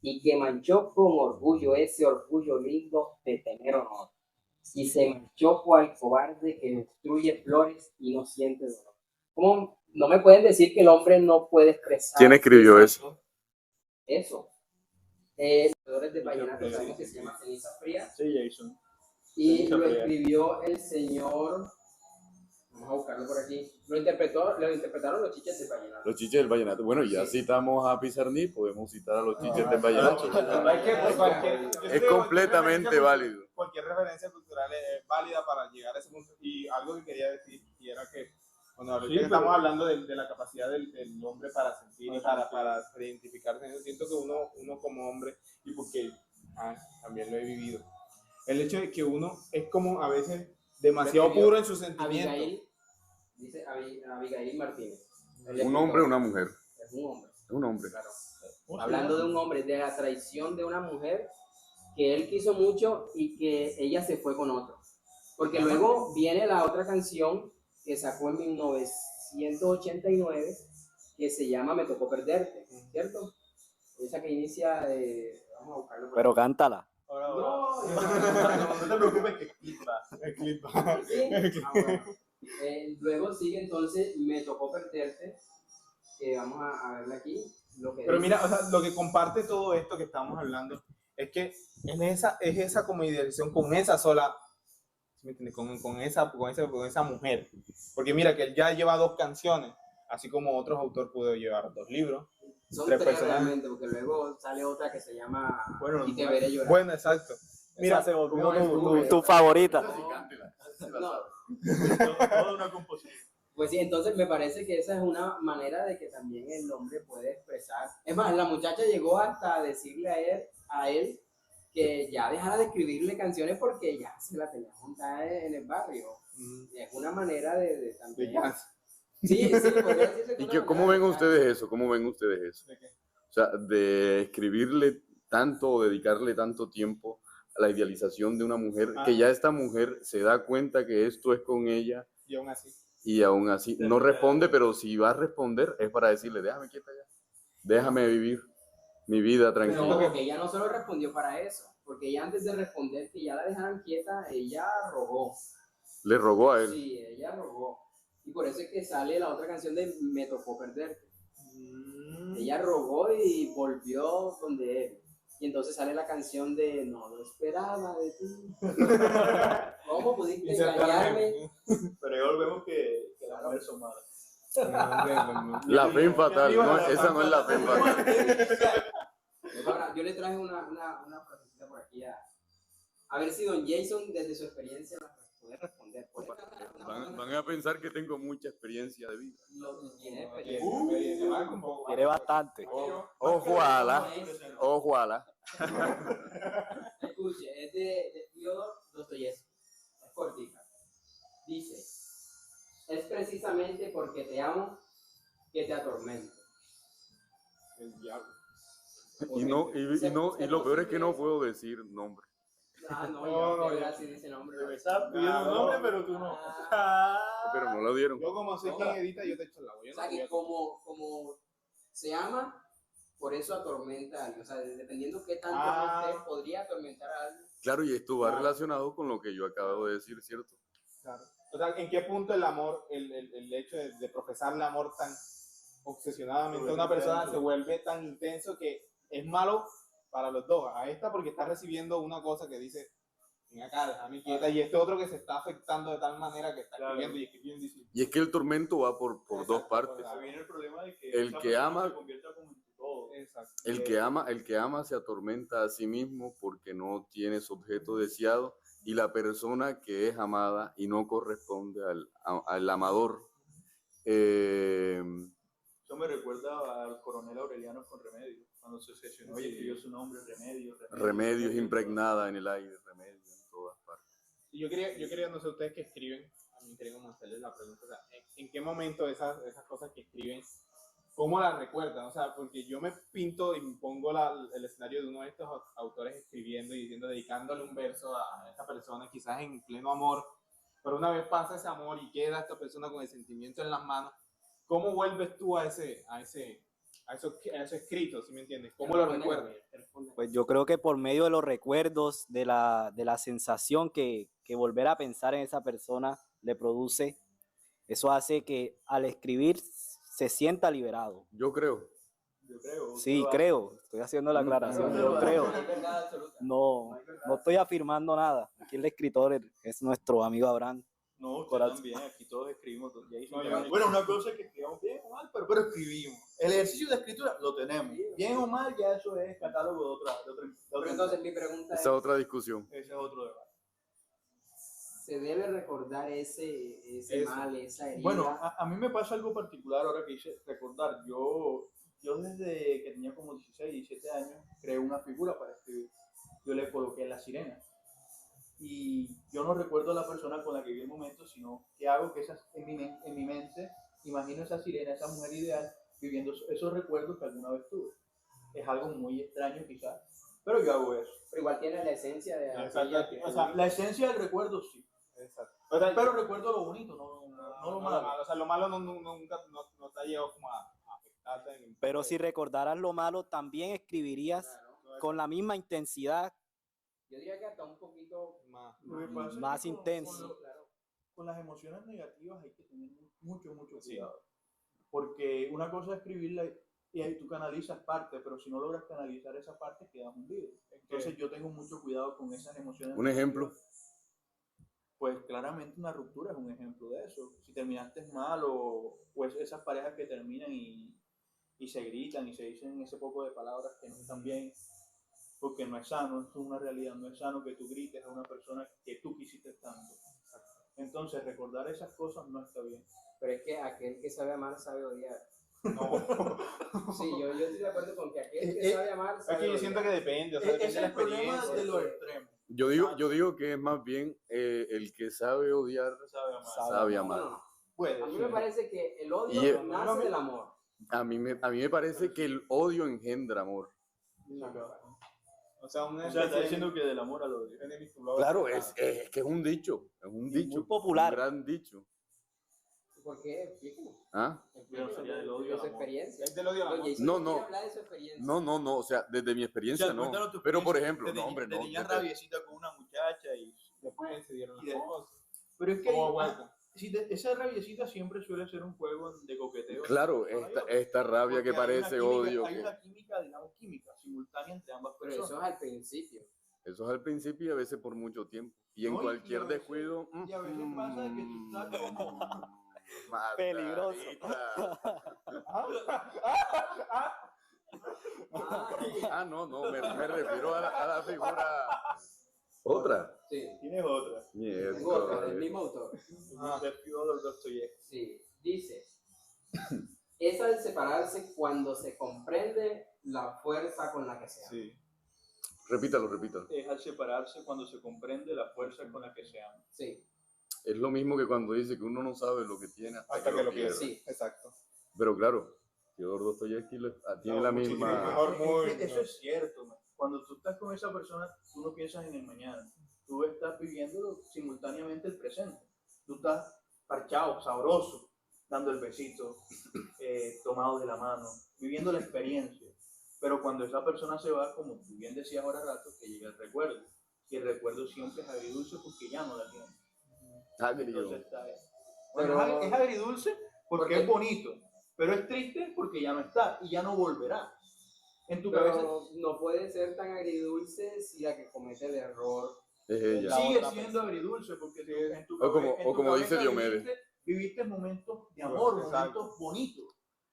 Speaker 4: Y que manchó con orgullo ese orgullo lindo de tener honor. Y se marchó cual cobarde que destruye flores y no siente dolor. ¿Cómo? No me pueden decir que el hombre no puede expresar.
Speaker 2: ¿Quién escribió eso?
Speaker 4: Eso. Los de vallenato, sabemos que se llama Ceniza Fría.
Speaker 1: Sí, Jason.
Speaker 4: Y
Speaker 1: Ceniza
Speaker 4: lo
Speaker 1: Fría.
Speaker 4: escribió el señor. Vamos a buscarlo por aquí. Lo interpretaron los chiches de vallenato.
Speaker 2: Los chiches del vallenato. Bueno, ya citamos a Pizarní, podemos citar a los chiches del vallenato. Es completamente válido.
Speaker 5: Cualquier referencia cultural es válida para llegar a ese punto. Y algo que quería decir, y era que, bueno, ahorita que estamos hablando de la capacidad del hombre para sentir y para identificarse, yo siento que uno como hombre, y porque también lo he vivido, el hecho de que uno es como a veces demasiado puro en sus sentimientos.
Speaker 4: Abigail, dice Abigail Martínez.
Speaker 2: ¿Un hombre o una mujer?
Speaker 4: Es un hombre.
Speaker 2: Es un hombre.
Speaker 4: Claro. Hablando de un hombre, de la traición de una mujer que él quiso mucho y que ella se fue con otro. Porque luego viene la otra canción que sacó en 1989 que se llama Me tocó perderte, ¿cierto? Esa que inicia vamos a buscarlo por
Speaker 3: Pero
Speaker 4: aquí.
Speaker 3: cántala.
Speaker 1: No te preocupes que
Speaker 5: El clip.
Speaker 4: Sí. Bueno. Luego sigue entonces Me tocó perderte, que vamos a verla aquí.
Speaker 5: Pero mira, o sea, lo que comparte todo esto que estamos hablando es que es esa como idealización con esa sola, ¿sí me entiendes? Con esa mujer. Porque mira que él ya lleva 2 canciones, así como otros autores pudo llevar 2 libros.
Speaker 4: Son
Speaker 5: 3
Speaker 4: 3
Speaker 5: personajes.
Speaker 4: realmente, porque luego sale otra que se llama
Speaker 1: Bueno,
Speaker 4: Y te veré llorar.
Speaker 5: Bueno, exacto. Mira,
Speaker 1: se volvió
Speaker 3: Tu favorita.
Speaker 4: No.
Speaker 1: toda una composición.
Speaker 4: Pues sí, entonces me parece que esa es una manera de que también el hombre puede expresar. Es más, la muchacha llegó hasta a decirle a él que ya dejara de escribirle canciones porque ya se la tenía montada en el barrio. Es una manera de también. Sí, podría decirse que
Speaker 2: ¿Y
Speaker 4: una
Speaker 2: cómo
Speaker 4: manera
Speaker 2: ven
Speaker 4: de-
Speaker 2: ustedes eso? ¿Cómo ven ustedes eso?
Speaker 5: ¿de qué?
Speaker 2: O sea, de escribirle tanto o dedicarle tanto tiempo a la idealización de una mujer, que ya esta mujer se da cuenta que esto es con ella
Speaker 5: Y aún así.
Speaker 2: y aún así no responde, pero si va a responder es para decirle, déjame quieta ya, déjame vivir mi vida
Speaker 4: Pero
Speaker 2: tranquila.
Speaker 4: porque ella no solo respondió para eso, porque ella antes de responder que ya la dejaran quieta, ella rogó.
Speaker 2: Le rogó a él.
Speaker 4: Sí, ella rogó. Y por eso es que sale la otra canción de Me tocó perderte. Ella rogó y volvió donde él. Y entonces sale la canción de No lo esperaba de ti. ¿Cómo pudiste engañarme?
Speaker 1: Pero ahí volvemos que las mujeres son malas.
Speaker 2: La fe fatal, no, esa no es la fe fatal.
Speaker 4: Ahora, yo le traje una frasecita por aquí a ver si don Jason, desde su experiencia, la puede responder.
Speaker 2: Van a pensar que tengo mucha experiencia de vida.
Speaker 4: Tiene experiencia.
Speaker 3: Quiere bastante.
Speaker 2: Ojalá, ojalá.
Speaker 4: Escuche, es de Fyodor Dostoyevsky. Es cortita. Dice: es precisamente porque te amo que te atormento.
Speaker 5: El diablo.
Speaker 2: Y lo peor es que no puedo decir nombre.
Speaker 4: Ah, no,
Speaker 5: No,
Speaker 4: yo
Speaker 5: ya.
Speaker 4: sí dice nombre.
Speaker 1: Me está pidiendo un nombre, pero tú no.
Speaker 2: Pero no lo dieron.
Speaker 5: Yo como sé quién edita, yo te echo el agua.
Speaker 4: O sea, que como se ama, por eso atormenta a alguien. O sea, dependiendo qué tanto usted podría atormentar a alguien.
Speaker 2: Claro, y esto va relacionado con lo que yo acabo de decir, ¿cierto?
Speaker 5: Claro. O sea, ¿en qué punto el amor, el hecho de profesar el amor tan obsesionadamente a una persona se vuelve tan intenso que es malo para los dos? A esta porque está recibiendo una cosa que dice, ven acá, déjame quieta, y este otro que se está afectando de tal manera que está escribiendo y escribiendo diciendo.
Speaker 2: Y es que el tormento va por dos partes.
Speaker 1: Ahí viene el problema de que
Speaker 2: El
Speaker 1: esa
Speaker 2: que
Speaker 1: persona
Speaker 2: ama-
Speaker 1: se convierta como en tu todo.
Speaker 5: Exacto.
Speaker 2: El que ama se atormenta a sí mismo porque no tiene su objeto deseado, y la persona que es amada y no corresponde al amador.
Speaker 1: Eso me recuerda al coronel Aureliano con Remedio, cuando se obsesionó y escribió su nombre, Remedio.
Speaker 2: Remedios impregnada en el aire, remedio en todas partes.
Speaker 5: Y yo quería, no sé, ustedes que escriben, también quería como hacerles la pregunta, o sea, ¿en qué momento esas cosas que escriben ¿cómo la recuerdan? O sea, porque yo me pinto y me pongo el escenario de uno de estos autores escribiendo y diciendo, dedicándole un verso a esta persona, quizás en pleno amor, pero una vez pasa ese amor y queda esta persona con el sentimiento en las manos, ¿cómo vuelves tú a esos escritos, ¿sí me entiendes? ¿Cómo lo recuerdas?
Speaker 3: Pues yo creo que por medio de los recuerdos, de la sensación que volver a pensar en esa persona le produce, eso hace que al escribir se sienta liberado.
Speaker 2: Yo creo.
Speaker 3: Sí, creo. Estoy haciendo la aclaración. Yo creo. No estoy afirmando nada. Aquí el escritor es nuestro amigo Abraham.
Speaker 1: No, usted también, aquí todos escribimos. Bueno, una cosa es que escribamos bien o mal, pero escribimos. El ejercicio de escritura lo tenemos. Bien o mal, ya eso es catálogo de otra.
Speaker 4: Pero entonces mi pregunta
Speaker 2: Esa es otra discusión.
Speaker 1: Ese es otro debate.
Speaker 4: ¿Se debe recordar ese mal, esa herida?
Speaker 1: Bueno, a mí me pasa algo particular ahora que hice recordar. Yo desde que tenía como 16, 17 años, creé una figura para escribir. Yo le coloqué La Sirena. Y yo no recuerdo a la persona con la que viví el momento, sino que hago que en mi mente imagino esa sirena, esa mujer ideal, viviendo esos recuerdos que alguna vez tuve. Es algo muy extraño quizás, pero yo hago eso.
Speaker 4: Pero igual tiene la esencia de
Speaker 1: O sea, la esencia del recuerdo sí.
Speaker 5: Exacto.
Speaker 1: Pero recuerdo lo bonito, no lo malo.
Speaker 5: O sea, lo malo nunca te ha llegado como a afectarte.
Speaker 3: Pero si recordaras lo malo, también escribirías con la misma intensidad.
Speaker 4: Yo diría que hasta un poquito
Speaker 3: más intenso.
Speaker 1: Con las emociones negativas hay que tener mucho cuidado. Porque una cosa es escribirla y ahí tú canalizas parte, pero si no logras canalizar esa parte, quedas hundido. Entonces yo tengo mucho cuidado con esas emociones.
Speaker 2: Un ejemplo.
Speaker 1: Pues claramente una ruptura es un ejemplo de eso. Si terminaste mal o pues esas parejas que terminan y se gritan y se dicen ese poco de palabras que no están bien, porque no es sano, es una realidad, no es sano que tú grites a una persona que tú quisiste tanto. Entonces recordar esas cosas no está bien.
Speaker 4: Pero es que aquel que sabe amar sabe odiar.
Speaker 5: No.
Speaker 4: Sí, yo estoy de acuerdo con que aquel que sabe amar sabe
Speaker 5: Aquí yo
Speaker 4: odiar.
Speaker 5: siento que depende, o sea, depende
Speaker 1: Es
Speaker 5: de la
Speaker 1: el problema
Speaker 5: experiencia.
Speaker 1: de los extremos.
Speaker 2: Yo digo que es más bien el que sabe odiar, sabe amar.
Speaker 4: No.
Speaker 1: Puede
Speaker 4: A mí
Speaker 1: ser.
Speaker 4: me parece que el
Speaker 2: Y
Speaker 4: odio nace del amor.
Speaker 2: A mí me parece que el odio engendra amor.
Speaker 5: O sea,
Speaker 1: está diciendo que del amor al odio.
Speaker 2: Claro, es que es un dicho,
Speaker 3: Muy popular.
Speaker 2: un gran dicho.
Speaker 4: ¿Por qué? Explíquenos.
Speaker 2: ¿Ah?
Speaker 1: Pero sería del odio
Speaker 4: de
Speaker 1: al
Speaker 4: su
Speaker 1: amor.
Speaker 4: experiencia.
Speaker 5: Es del odio al amor.
Speaker 4: Oye,
Speaker 2: No,
Speaker 4: si
Speaker 2: no.
Speaker 4: quiere hablar de su experiencia.
Speaker 2: No, o sea, desde mi experiencia
Speaker 1: O sea,
Speaker 2: no.
Speaker 1: cuéntanos tu
Speaker 2: Pero por
Speaker 1: experiencia
Speaker 2: ejemplo,
Speaker 1: de
Speaker 2: no, hombre, no.
Speaker 1: tenías rabiecita con una muchacha y...
Speaker 5: Después se dieron
Speaker 1: Y
Speaker 5: las
Speaker 1: de-
Speaker 5: cosas.
Speaker 1: Pero es que
Speaker 5: Como vuelta.
Speaker 1: esa rabiecita siempre suele ser un juego de coqueteo.
Speaker 2: Claro, esta rabia
Speaker 1: Porque
Speaker 2: que parece odio.
Speaker 1: Hay una química, digamos, simultánea entre ambas
Speaker 4: Pero
Speaker 1: personas.
Speaker 4: eso es al principio.
Speaker 2: Eso es al principio y a veces por mucho tiempo. Y en
Speaker 1: No,
Speaker 2: cualquier
Speaker 1: a veces-
Speaker 2: descuido.
Speaker 1: Y a veces pasa que tú estás como...
Speaker 3: Peligroso.
Speaker 2: No, me refiero a la figura. ¿Otra?
Speaker 4: Sí.
Speaker 1: Tienes otra.
Speaker 4: Tengo otra, del mismo autor.
Speaker 1: De Fyodor Dostoyevsky.
Speaker 4: Sí. Dice, es al separarse cuando se comprende la fuerza con la que se ama.
Speaker 5: Sí.
Speaker 2: Repítalo.
Speaker 1: Es al separarse cuando se comprende la fuerza con la que se ama.
Speaker 4: Sí.
Speaker 2: Es lo mismo que cuando dice que uno no sabe lo que tiene hasta que lo pierde.
Speaker 4: Sí.
Speaker 5: Exacto.
Speaker 2: Pero claro, Fyodor Dostoyevsky tiene la
Speaker 5: muchísimo
Speaker 2: misma.
Speaker 5: mejor. Muy
Speaker 1: Es que eso
Speaker 5: bien.
Speaker 1: es cierto, man. Cuando tú estás con esa persona, tú no piensas en el mañana. Tú estás viviendo simultáneamente el presente. Tú estás parchado, sabroso, dando el besito, tomado de la mano, viviendo la experiencia. Pero cuando esa persona se va, como tú bien decías ahora rato, que llega el recuerdo. Y el recuerdo siempre es agridulce porque ya no la tiene. Entonces está ahí. Bueno,
Speaker 4: Pero-
Speaker 1: es agridulce porque
Speaker 4: ¿Por qué?
Speaker 1: es bonito, pero es triste porque ya no está y ya no volverá. En tu cabeza
Speaker 4: Pero no puede ser tan agridulce si la que comete el error.
Speaker 2: Es ella.
Speaker 1: sigue
Speaker 5: otra
Speaker 1: siendo agridulce porque en tu
Speaker 2: O como-
Speaker 1: en tu
Speaker 2: o como dice
Speaker 1: cabeza
Speaker 2: Diomedes.
Speaker 1: viviste momentos de amor,
Speaker 5: Exacto.
Speaker 1: momentos bonitos.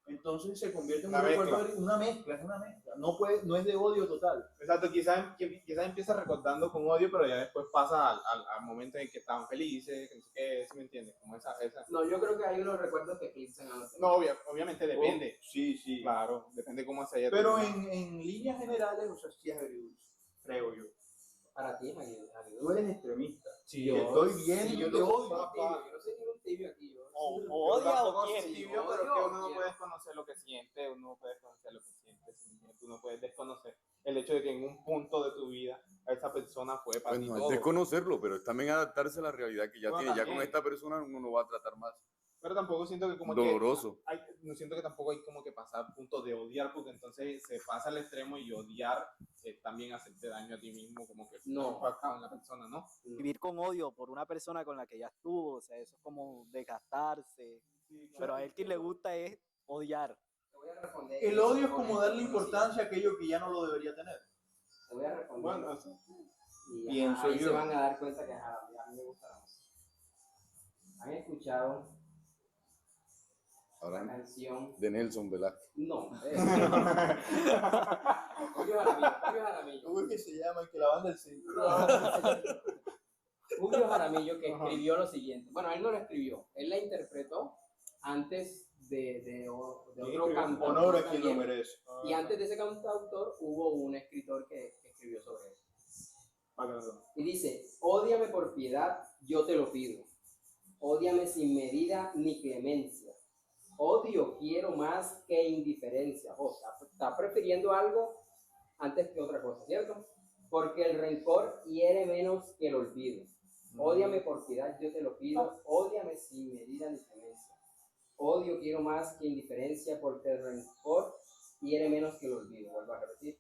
Speaker 1: Entonces se convierte en
Speaker 5: Una
Speaker 1: un recuerdo,
Speaker 5: mezcla.
Speaker 1: una mezcla, es una mezcla. No es de odio total.
Speaker 5: Exacto, quizás empieza recordando con odio, pero ya después pasa al momento en que estaban felices, que no sé qué, ¿sí me entiendes? Como esa.
Speaker 4: No, yo creo que hay unos recuerdos que eclipsan a los demás.
Speaker 5: No, obviamente depende.
Speaker 1: Sí.
Speaker 5: Claro, depende cómo se haya
Speaker 1: Pero
Speaker 5: terminado.
Speaker 1: en líneas generales, o sea, sí es agridulce, creo yo.
Speaker 4: para ti es agridulce.
Speaker 1: Tú eres extremista.
Speaker 5: Sí,
Speaker 4: Yo-
Speaker 5: estoy bien
Speaker 4: sí,
Speaker 5: y
Speaker 4: yo
Speaker 5: yo te
Speaker 4: no soy
Speaker 5: odio.
Speaker 4: un tibio, yo no soy ningún tibio aquí.
Speaker 3: O odia
Speaker 5: tampoco
Speaker 3: o quiere.
Speaker 5: soy tibio, pero es que
Speaker 4: Odio o
Speaker 5: uno no
Speaker 4: quiere.
Speaker 5: puede desconocer lo que siente, uno no puede desconocer lo que siente, tú no puedes desconocer el hecho de que en un punto de tu vida a esa persona fue para
Speaker 2: Pues
Speaker 5: ti
Speaker 2: no es
Speaker 5: todo.
Speaker 2: desconocerlo, pero es también adaptarse a la realidad que ya
Speaker 5: Bueno,
Speaker 2: tiene. Ya con
Speaker 5: también.
Speaker 2: esta persona uno no va a tratar más
Speaker 5: Pero tampoco siento que como
Speaker 2: doloroso.
Speaker 5: que no siento que tampoco hay como que pasar puntos de odiar, porque entonces se pasa al extremo y odiar también hacerte daño a ti mismo, como que
Speaker 4: No.
Speaker 5: impacta en la persona, ¿no?
Speaker 3: Vivir con odio por una persona con la que ya estuvo, o sea, eso es como desgastarse. Pero a él quien le gusta es odiar.
Speaker 4: Te voy a responder.
Speaker 1: El odio es
Speaker 4: por
Speaker 1: como
Speaker 4: esto,
Speaker 1: darle
Speaker 4: por lo
Speaker 1: importancia a aquello que ya no lo debería tener.
Speaker 4: siguiente. Te voy a responder.
Speaker 5: Bueno, sí.
Speaker 4: Y
Speaker 1: pienso
Speaker 4: ahí
Speaker 1: yo.
Speaker 4: se van a dar cuenta que a mí me gusta la música. ¿Han escuchado la
Speaker 2: Ahora
Speaker 4: canción?
Speaker 2: de Nelson Velázquez.
Speaker 4: No. Julio Jaramillo.
Speaker 1: ¿Cómo es que se llama? Que la banda del circo.
Speaker 4: Julio Jaramillo, que escribió lo siguiente. Bueno, él no lo escribió, él la interpretó antes de otro cantautor.
Speaker 1: Honor a quien lo
Speaker 4: también.
Speaker 1: merece.
Speaker 4: Y antes de ese cantautor hubo un escritor que escribió sobre eso. Y dice, ódiame por piedad, yo te lo pido. Ódiame sin medida ni clemencia. Odio quiero más que indiferencia. O sea, está prefiriendo algo antes que otra cosa, ¿cierto? Porque el rencor hiere menos que el olvido. Ódiame por piedad, yo te lo pido. Ódiame sin medida ni clemencia. Odio quiero más que indiferencia, porque el rencor hiere menos que el olvido. Vuelvo a repetir.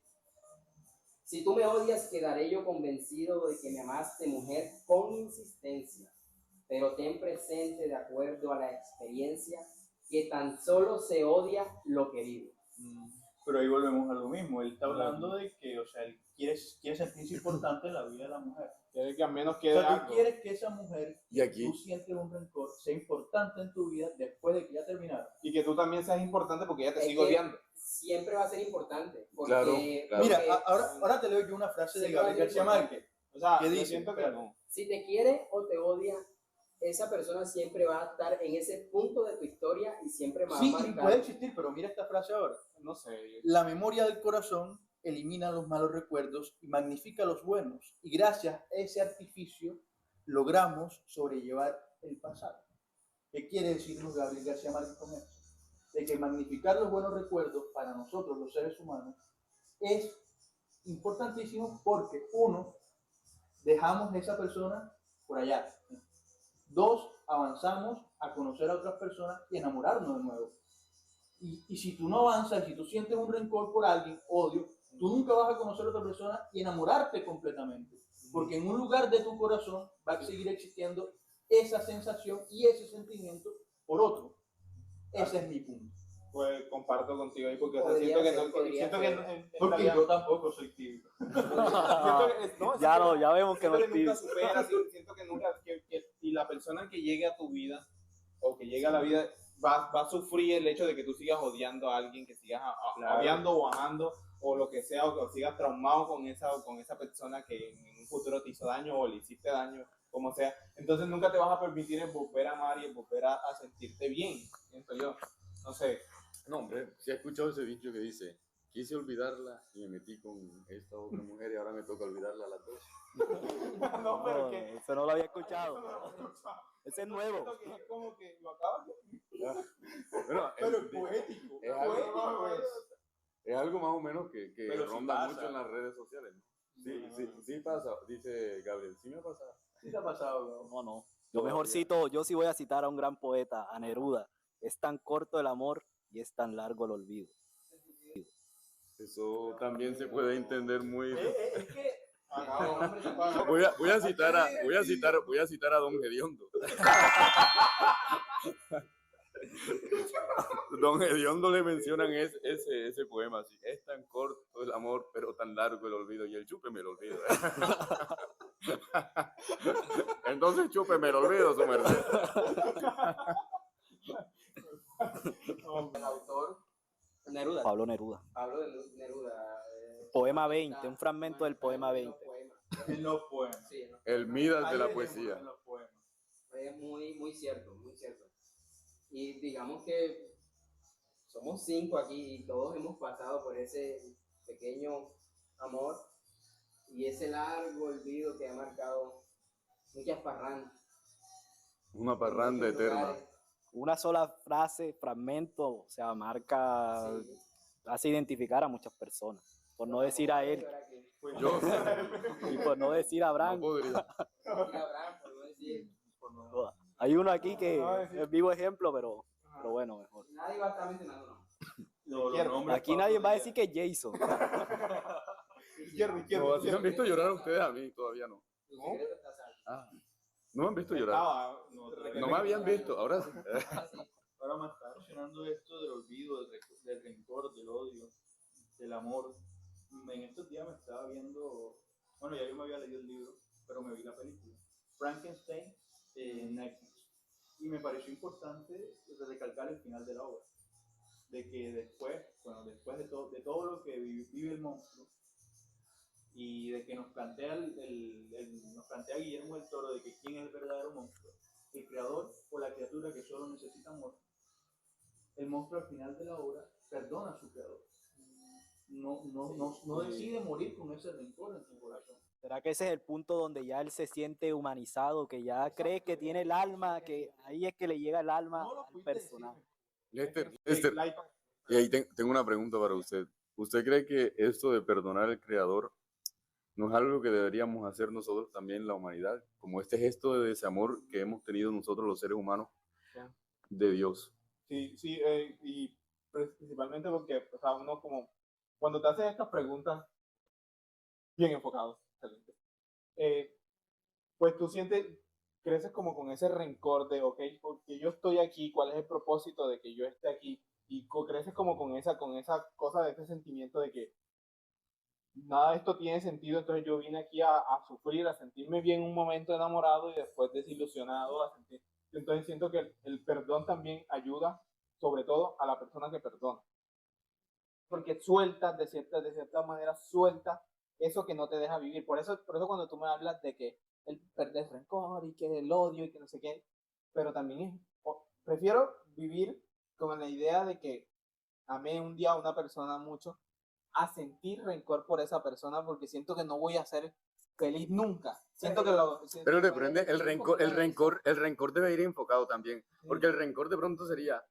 Speaker 4: Si tú me odias, quedaré yo convencido de que me amaste, mujer, con insistencia. Pero ten presente, de acuerdo a la experiencia, que tan solo se odia lo querido.
Speaker 1: Pero ahí volvemos a lo mismo. Él está hablando de que, o sea, él quiere sentirse importante en la vida de la mujer.
Speaker 5: Quiere que al menos
Speaker 1: O
Speaker 5: quede
Speaker 1: sea, tú
Speaker 5: algo.
Speaker 1: quieres que esa mujer,
Speaker 2: Y aquí,
Speaker 1: tú sientes un rencor, sea importante en tu vida después de que ya terminaron.
Speaker 5: Y que tú también seas importante porque ella te
Speaker 4: Es
Speaker 5: sigue
Speaker 4: que
Speaker 5: odiando.
Speaker 4: Siempre va a ser importante. Porque,
Speaker 2: Claro, claro.
Speaker 1: Mira,
Speaker 4: porque
Speaker 1: ahora te leo yo una frase de
Speaker 4: Sí,
Speaker 1: Gabriel
Speaker 4: vale,
Speaker 1: García
Speaker 4: importante.
Speaker 1: Márquez.
Speaker 5: O sea,
Speaker 1: ¿Qué
Speaker 5: yo
Speaker 1: dice?
Speaker 5: siento que no.
Speaker 4: si te quiere o te odia, esa persona siempre va a estar en ese punto de tu historia y siempre va
Speaker 1: Sí,
Speaker 4: a
Speaker 1: y
Speaker 4: marcar.
Speaker 1: puede existir, pero mira esta frase ahora.
Speaker 5: No sé.
Speaker 1: La memoria del corazón elimina los malos recuerdos y magnifica los buenos. Y gracias a ese artificio logramos sobrellevar el pasado. ¿Qué quiere decirnos Gabriel García Márquez con esto? De que magnificar los buenos recuerdos para nosotros, los seres humanos, es importantísimo porque, uno, dejamos a esa persona por allá. Dos, avanzamos a conocer a otras personas y enamorarnos de nuevo. Y si tú no avanzas, si tú sientes un rencor por alguien, odio, tú nunca vas a conocer a otra persona y enamorarte completamente. Porque en un lugar de tu corazón va a seguir existiendo esa sensación y ese sentimiento por otro. Ese es mi punto.
Speaker 5: Pues comparto contigo ahí porque o sea,
Speaker 4: Podría
Speaker 5: siento que
Speaker 4: ser,
Speaker 5: no.
Speaker 4: podría
Speaker 5: Siento
Speaker 4: ser.
Speaker 5: que
Speaker 1: Porque yo tampoco soy tibio.
Speaker 3: Ya no, ya vemos que no es
Speaker 5: nunca
Speaker 3: tibio.
Speaker 5: superas, siento que nunca, y la persona que llegue a tu vida, o que llegue a la vida, va a sufrir el hecho de que tú sigas odiando a alguien, que sigas
Speaker 1: Claro.
Speaker 5: odiando o amando, o lo que sea, o que sigas traumado con esa persona que en un futuro te hizo daño, o le hiciste daño, como sea. Entonces nunca te vas a permitir el volver a amar y el volver a sentirte bien, siento yo. No sé.
Speaker 2: no, hombre, si has escuchado ese dicho que dice, quise olvidarla y me metí con esta otra mujer y ahora me toca olvidarla a las dos.
Speaker 5: No, pero
Speaker 3: No,
Speaker 5: que...
Speaker 3: eso no lo había escuchado. Ese es nuevo.
Speaker 5: Siento que es como que lo acabas de...
Speaker 2: Bueno,
Speaker 1: Pero es poético.
Speaker 2: es algo más o menos que
Speaker 1: Pero sí
Speaker 2: ronda
Speaker 1: pasa.
Speaker 2: mucho en las redes sociales, ¿no? Sí pasa, dice Gabriel, sí me ha pasado.
Speaker 1: ¿Sí te ha pasado?
Speaker 3: No. Yo mejor cito, yo sí voy a citar a un gran poeta, a Neruda. Es tan corto el amor y es tan largo el olvido.
Speaker 2: Eso también se puede entender muy...
Speaker 1: Es que
Speaker 2: Voy a citar a Don Gediondo. Don Gediondo le mencionan ese poema así. Es tan corto el amor, pero tan largo el olvido. Y el chúpeme el olvido. Entonces chúpeme el olvido, su merced.
Speaker 4: El autor Neruda.
Speaker 3: Pablo Neruda.
Speaker 4: Pablo Neruda.
Speaker 3: Poema 20, un fragmento del poema 20.
Speaker 1: en los poemas.
Speaker 4: Sí, ¿no?
Speaker 2: El Midas
Speaker 1: Hay
Speaker 2: de la
Speaker 1: ejemplos
Speaker 2: poesía.
Speaker 1: en los poemas.
Speaker 4: Es muy cierto, muy cierto. Y digamos que somos 5 aquí y todos hemos pasado por ese pequeño amor y ese largo olvido que ha marcado muchas parrandas.
Speaker 2: Una
Speaker 4: en
Speaker 2: parranda
Speaker 4: muchos
Speaker 2: eterna.
Speaker 4: lugares.
Speaker 3: Una sola frase, fragmento, o sea, marca,
Speaker 4: Sí.
Speaker 3: hace identificar a muchas personas. Por no decir a él
Speaker 2: Yo
Speaker 3: y por no decir a
Speaker 2: no
Speaker 3: Abraham.
Speaker 2: podría.
Speaker 4: Abraham, por no decir.
Speaker 3: Hay uno aquí que
Speaker 5: No, sí.
Speaker 3: es vivo ejemplo, pero
Speaker 4: Ajá.
Speaker 3: bueno, mejor.
Speaker 4: Nadie va a estar mencionando, ¿no?
Speaker 5: Izquierda.
Speaker 3: Aquí nadie va a decir que es Jason.
Speaker 5: Izquierda, izquierda.
Speaker 2: No, así me han
Speaker 5: izquierda.
Speaker 2: visto llorar ustedes a mí, todavía no.
Speaker 4: Tu secreto está salvo.
Speaker 2: Ah, no me han visto llorar.
Speaker 5: Estaba,
Speaker 2: No me habían visto, ahora sí.
Speaker 4: Ahora sí.
Speaker 1: Ahora me está mencionando esto del olvido, del rencor, del odio, del amor. En estos días me estaba viendo, bueno, ya yo me había leído el libro, pero me vi la película, Frankenstein, en Netflix. Y me pareció importante recalcar el final de la obra, de que después, bueno, después de todo lo que vive el monstruo, y de que nos plantea, nos plantea Guillermo del Toro de que quién es el verdadero monstruo, el creador o la criatura que solo necesita amor. El monstruo al final de la obra perdona a su creador. No decide morir con ese rencor en su corazón.
Speaker 3: ¿Será que ese es el punto donde ya él se siente humanizado, que ya cree que tiene el alma, que ahí es que le llega el alma al personaje?
Speaker 2: Lester,
Speaker 5: Like,
Speaker 2: y ahí tengo una pregunta para usted. ¿Usted cree que esto de perdonar al Creador no es algo que deberíamos hacer nosotros también, la humanidad? Como este gesto de desamor que hemos tenido nosotros los seres humanos de Dios.
Speaker 5: Sí, sí, y principalmente porque, o sea, uno como, cuando te haces estas preguntas, bien enfocados, excelente, pues tú creces como con ese rencor de, ok, porque yo estoy aquí, ¿cuál es el propósito de que yo esté aquí? Y creces como con esa cosa, de ese sentimiento de que nada de esto tiene sentido, entonces yo vine aquí a sufrir, a sentirme bien un momento enamorado y después desilusionado, entonces siento que el perdón también ayuda, sobre todo a la persona que perdona, porque sueltas de cierta manera, suelta eso que no te deja vivir. Por eso cuando tú me hablas de que el perder rencor y que el odio y que no sé qué, pero también prefiero vivir con la idea de que amé un día a una persona mucho, a sentir rencor por esa persona, porque siento que no voy a ser feliz nunca. Siento que
Speaker 2: Pero depende, el rencor debe ir enfocado también, porque el rencor de pronto sería,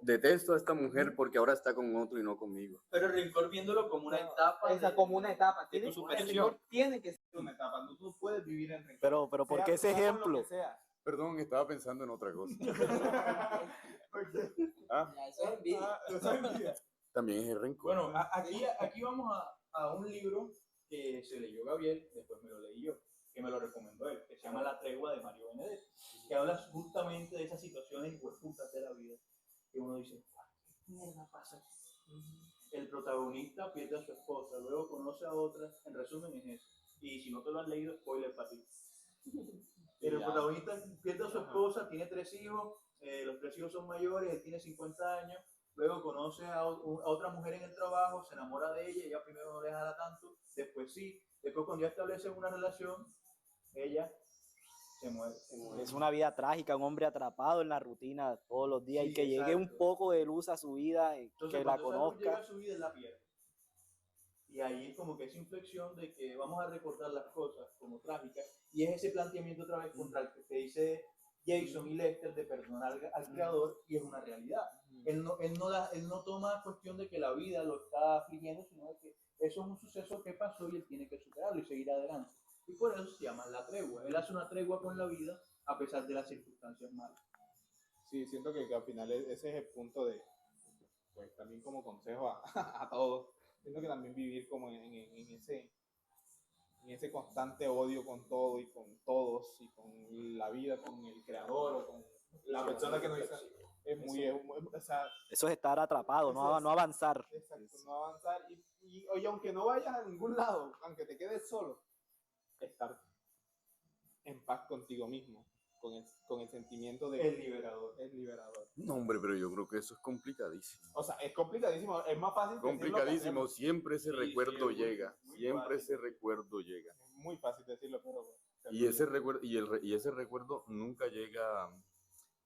Speaker 2: detesto a esta mujer porque ahora está con otro y no conmigo.
Speaker 1: Pero el rencor viéndolo como una etapa.
Speaker 4: Como una etapa.
Speaker 1: de tu
Speaker 4: El
Speaker 1: superación.
Speaker 4: rencor tiene que ser
Speaker 5: una etapa, tú puedes vivir en rencor.
Speaker 3: Pero ¿por qué ese ejemplo?
Speaker 2: Perdón, estaba pensando en otra cosa. ¿Ah?
Speaker 4: Ya, eso es envidia.
Speaker 2: También es el rencor.
Speaker 1: Bueno, aquí vamos a un libro que se leyó Gabriel, después me lo leí yo, que me lo recomendó él, que se llama La Tregua de Mario Benedetti, que habla justamente de esas situaciones hueputas de la vida, que uno dice, ¿qué mierda pasa aquí? El protagonista pierde a su esposa, luego conoce a otra, en resumen es eso. Y si no te lo has leído, spoiler para ti. El protagonista pierde a su esposa, tiene 3 hijos, los 3 hijos son mayores, él tiene 50 años, luego conoce a otra mujer en el trabajo, se enamora de ella, ella primero no le jala tanto, después sí, después cuando ya establecen una relación, ella se muere.
Speaker 3: Es una vida trágica, un hombre atrapado en la rutina todos los días,
Speaker 1: Sí,
Speaker 3: y que llegue un poco de luz a su vida,
Speaker 1: Entonces,
Speaker 3: que la
Speaker 1: cuando esa luz llega
Speaker 3: conozca.
Speaker 1: a su vida, él la pierde. Y ahí es como que esa inflexión de que vamos a recordar las cosas como trágicas, y es ese planteamiento otra vez contra el que dice Jason y Lester de perdonar al creador, y es una realidad. Él no toma cuestión de que la vida lo está afligiendo, sino de que eso es un suceso que pasó y él tiene que superarlo y seguir adelante. Y por eso se llama la tregua. Él hace una tregua con la vida a pesar de las circunstancias malas.
Speaker 5: Sí, siento que al final ese es el punto de, pues también como consejo a todos, siento que también vivir como en ese constante odio con todo y con todos y con la vida, con el creador o con la persona que nos hizo, o sea,
Speaker 3: Eso es estar atrapado, no avanzar.
Speaker 5: exacto, no avanzar y oye, aunque no vayas a ningún lado, aunque te quedes solo, estar en paz contigo mismo, con el sentimiento de
Speaker 1: El liberador.
Speaker 5: el liberador.
Speaker 2: No, hombre, pero yo creo que eso es complicadísimo.
Speaker 5: O sea, es complicadísimo, es más fácil decirlo que
Speaker 2: Complicadísimo,
Speaker 5: hacerlo.
Speaker 2: siempre ese
Speaker 1: Sí,
Speaker 2: recuerdo
Speaker 1: sí,
Speaker 2: llega,
Speaker 1: muy
Speaker 2: siempre
Speaker 1: fácil.
Speaker 2: ese recuerdo llega.
Speaker 5: Es muy fácil decirlo, pero
Speaker 2: Y ese recuerdo, y ese recuerdo nunca llega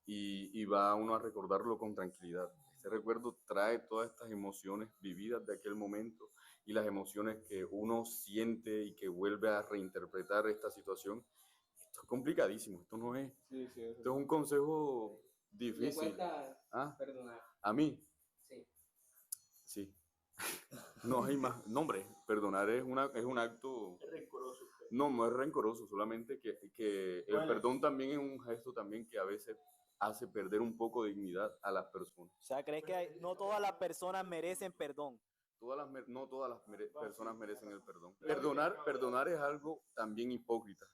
Speaker 2: y va uno a recordarlo con tranquilidad. Ese recuerdo trae todas estas emociones vividas de aquel momento y las emociones que uno siente y que vuelve a reinterpretar esta situación, esto es complicadísimo, esto no es,
Speaker 5: Sí, sí,
Speaker 2: esto es un consejo
Speaker 4: Me
Speaker 2: difícil.
Speaker 4: cuesta
Speaker 2: ¿Ah?
Speaker 4: perdonar.
Speaker 2: ¿A mí?
Speaker 4: Sí.
Speaker 2: Sí. No hay más. No, hombre, perdonar es un acto.
Speaker 1: Es rencoroso.
Speaker 2: No, no es rencoroso, solamente que el
Speaker 5: Bueno.
Speaker 2: perdón también es un gesto también que a veces hace perder un poco de dignidad a las personas.
Speaker 3: O sea, ¿crees que no todas las personas merecen perdón?
Speaker 2: No todas las personas merecen el perdón. Perdonar es algo también hipócrita.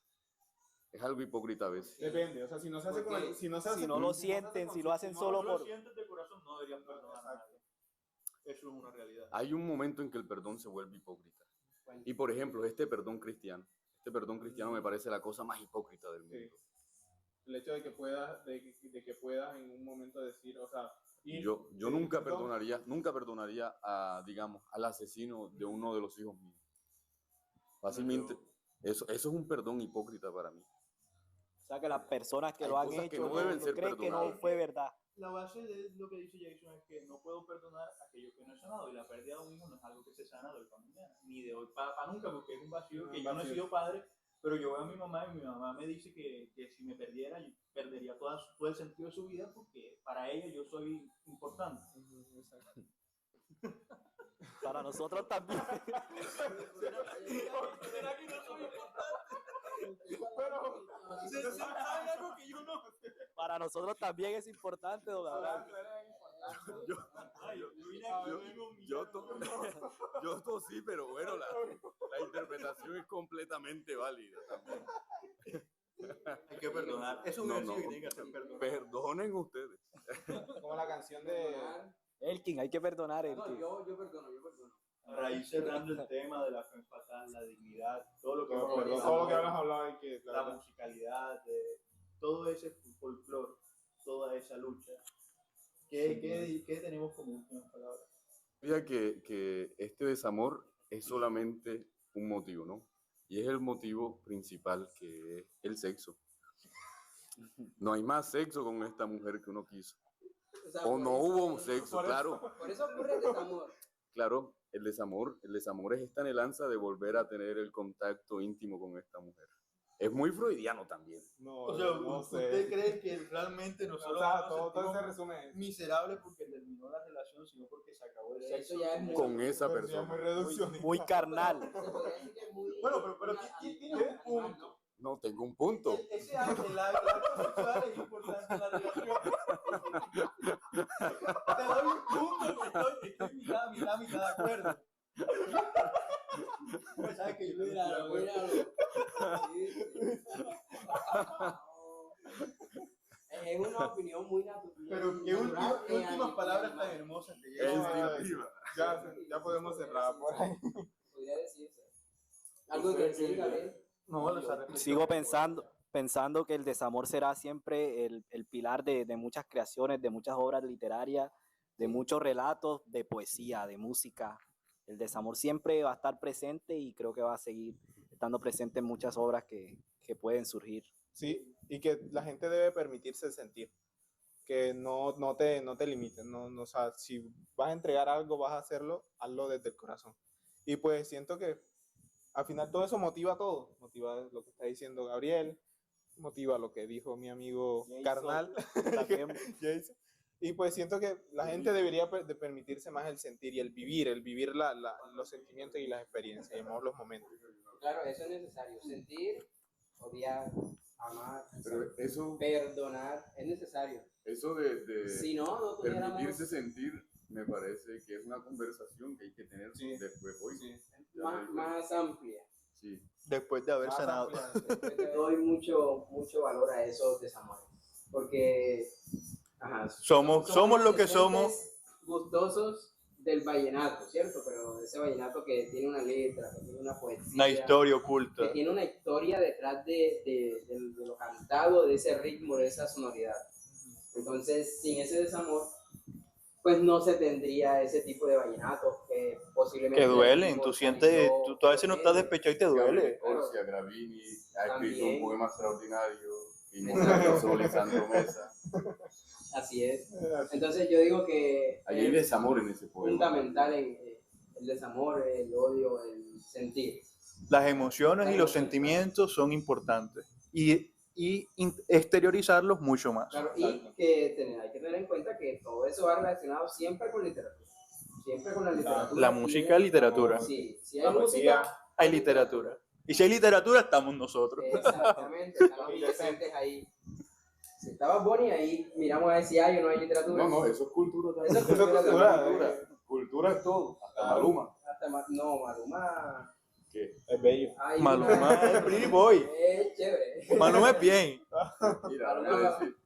Speaker 2: Es algo hipócrita a veces.
Speaker 5: Depende, o sea, si no se hace con el, si no se hace
Speaker 3: Si no
Speaker 5: con-
Speaker 3: lo
Speaker 5: si no se hace
Speaker 3: sienten,
Speaker 5: con-
Speaker 3: si lo hacen solo
Speaker 1: Si no lo
Speaker 3: por...
Speaker 1: sientes de corazón, no deberían perdonar a nadie. Eso es una realidad.
Speaker 2: Hay un momento en que el perdón se vuelve hipócrita.
Speaker 4: Bueno,
Speaker 2: Y por ejemplo, este perdón cristiano me parece la cosa más hipócrita del mundo.
Speaker 5: Sí. El hecho de que puedas, de que puedas en un momento decir, o sea,
Speaker 2: Yo nunca perdonaría a, digamos, al asesino de uno de los hijos míos. Fácilmente, eso es un perdón hipócrita para mí.
Speaker 3: O sea, que las personas que
Speaker 2: Hay
Speaker 3: lo han
Speaker 2: cosas que
Speaker 3: hecho
Speaker 2: no deben ser
Speaker 3: creen que no
Speaker 2: perdonadas.
Speaker 3: fue verdad.
Speaker 1: La base de lo que dice Jason es que no puedo perdonar aquello que no he sanado, y la pérdida de un hijo no es algo que se sana de hoy para mañana, ni de hoy para nunca, porque es un vacío que yo no he sido padre, pero yo veo a mi mamá y mi mamá me dice que si me perdiera, yo perdería todo el sentido de su vida, porque para ella yo soy importante.
Speaker 3: Para nosotros también.
Speaker 1: ¿Será que no soy importante?
Speaker 5: pero
Speaker 1: ¿Saben algo que yo no?
Speaker 3: Para nosotros también es importante, don Abraham.
Speaker 2: Yo tosí, pero bueno, la interpretación es completamente válida también.
Speaker 1: Hay que perdonar. Es un
Speaker 2: No,
Speaker 1: ejercicio
Speaker 2: no.
Speaker 1: que tiene que hacer perdonar.
Speaker 2: Perdonen ustedes.
Speaker 5: como la canción de
Speaker 3: Elkin, hay que perdonar,
Speaker 4: no,
Speaker 3: Elkin.
Speaker 4: yo perdono.
Speaker 1: Para ir cerrando el tema de la fe fatal, la dignidad, todo lo que hemos
Speaker 5: todo lo que hemos hablado y que
Speaker 1: la musicalidad, todo ese folclore, toda esa lucha. ¿Qué tenemos como últimas palabras?
Speaker 2: Sabía que este desamor es solamente un motivo, ¿no? Y es el motivo principal, que es el sexo. No hay más sexo con esta mujer que uno quiso.
Speaker 4: sea,
Speaker 2: O
Speaker 4: por
Speaker 2: no
Speaker 4: eso-
Speaker 2: hubo sexo, claro.
Speaker 4: Por eso ocurre el desamor.
Speaker 2: Claro, el desamor es esta anhelanza de volver a tener el contacto íntimo con esta mujer. Es muy freudiano también.
Speaker 5: no,
Speaker 1: O sea,
Speaker 5: no
Speaker 1: ¿usted
Speaker 5: sé.
Speaker 1: cree que realmente nosotros
Speaker 5: O sea,
Speaker 1: nos
Speaker 5: todo se
Speaker 1: sentimos
Speaker 5: resume
Speaker 1: miserables porque terminó la relación, sino porque se acabó el
Speaker 4: Eso
Speaker 1: sexo?
Speaker 4: ya es muy-
Speaker 2: Con esa
Speaker 5: Pero ya
Speaker 2: persona.
Speaker 5: muy reduccionista.
Speaker 3: Muy carnal.
Speaker 4: Se podría decir que es muy-
Speaker 1: Bueno, pero tiene un punto.
Speaker 2: No, tengo un punto.
Speaker 1: Ese acto, el acto sexual es importante en la relación. Te doy un punto que estoy mitad de acuerdo. Pues sabes que yo le diría,
Speaker 4: Míralo, míralo. Sí. Es una opinión muy natural.
Speaker 1: pero qué últimas palabras tan hermosas te
Speaker 2: Es
Speaker 1: llegan.
Speaker 2: instintiva.
Speaker 5: Ya podemos cerrar por ahí.
Speaker 4: Podría decirse. Algo que decir, Gabriel.
Speaker 1: No, esa reflexión.
Speaker 3: Sigo pensando que el desamor será siempre el pilar de muchas creaciones, de muchas obras literarias, de muchos relatos, de poesía, de música. El desamor siempre va a estar presente y creo que va a seguir estando presente en muchas obras que pueden surgir.
Speaker 5: Sí, y que la gente debe permitirse sentir, que no te limites, o sea, si vas a entregar algo, vas a hacerlo, hazlo desde el corazón. Y pues siento que al final todo eso motiva todo, motiva lo que está diciendo Gabriel, motiva lo que dijo mi amigo
Speaker 3: Jason.
Speaker 5: carnal,
Speaker 3: También
Speaker 5: Jason. Y pues siento que la gente debería de permitirse más el sentir y el vivir los sentimientos y las experiencias, llamamos los momentos.
Speaker 4: Claro, eso es necesario. Sentir, odiar, amar,
Speaker 2: Pero eso
Speaker 4: perdonar, es necesario.
Speaker 2: de
Speaker 4: Si no tuviéramos...
Speaker 2: permitirse sentir, me parece que es una conversación que hay que tener
Speaker 5: Sí.
Speaker 2: después hoy.
Speaker 5: Sí.
Speaker 4: más amplia.
Speaker 2: Sí.
Speaker 1: Después de haber
Speaker 5: Más
Speaker 1: sanado.
Speaker 5: amplia.
Speaker 4: Le doy mucho valor a esos desamores. Porque
Speaker 1: Somos lo que somos.
Speaker 4: adolescentes gustosos del vallenato, ¿cierto? Pero ese vallenato que tiene una letra, que tiene una poesía.
Speaker 1: Una historia oculta.
Speaker 4: Que tiene una historia detrás de lo cantado, de ese ritmo, de esa sonoridad. Entonces, sin ese desamor, pues no se tendría ese tipo de vallenatos que posiblemente...
Speaker 1: Que duelen, tú sientes, tú a veces no estás despechado y te duele.
Speaker 2: Orsia Gravini ha escrito
Speaker 4: También.
Speaker 2: un poema extraordinario,
Speaker 4: Exacto.
Speaker 2: Sol y Santo Mesa.
Speaker 4: Así es. Entonces yo digo que
Speaker 2: Ahí hay desamor en ese poema.
Speaker 4: fundamental el desamor, el odio, el sentir.
Speaker 1: Las emociones y los sentimientos son importantes y exteriorizarlos mucho más.
Speaker 4: Claro, y que hay que tener en cuenta que todo eso va relacionado siempre con literatura. Siempre con la literatura.
Speaker 1: La música es literatura.
Speaker 4: Sí, si
Speaker 5: La
Speaker 4: hay música,
Speaker 5: poesía.
Speaker 1: Hay literatura. Y si hay literatura, estamos nosotros.
Speaker 4: exactamente, están los adolescentes ahí. Si estaba Bonnie ahí, miramos a ver si hay o no hay literatura.
Speaker 2: No, eso es cultura también.
Speaker 4: Eso es cultura también.
Speaker 5: cultura.
Speaker 2: Cultura es todo, hasta Maluma.
Speaker 4: No, Maluma.
Speaker 2: ¿Qué?
Speaker 5: Es bello.
Speaker 4: Ay,
Speaker 1: Maluma es pretty boy.
Speaker 4: Es chévere.
Speaker 1: Maluma es bien.
Speaker 2: Mira, no
Speaker 4: Maluma.
Speaker 2: puedo decir.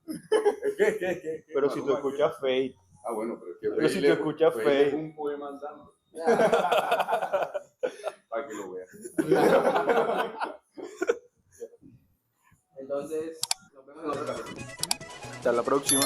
Speaker 2: ¿Qué?
Speaker 5: Pero si tú
Speaker 2: Maluma,
Speaker 5: escuchas Fate,
Speaker 2: Ah, bueno, pero es que
Speaker 5: Pero si
Speaker 2: Fate
Speaker 5: tú escuchas
Speaker 2: Fate es
Speaker 5: Fate.
Speaker 2: un poema andando, para que lo veas.
Speaker 4: Entonces, nos vemos en otro capítulo.
Speaker 1: Hasta la próxima.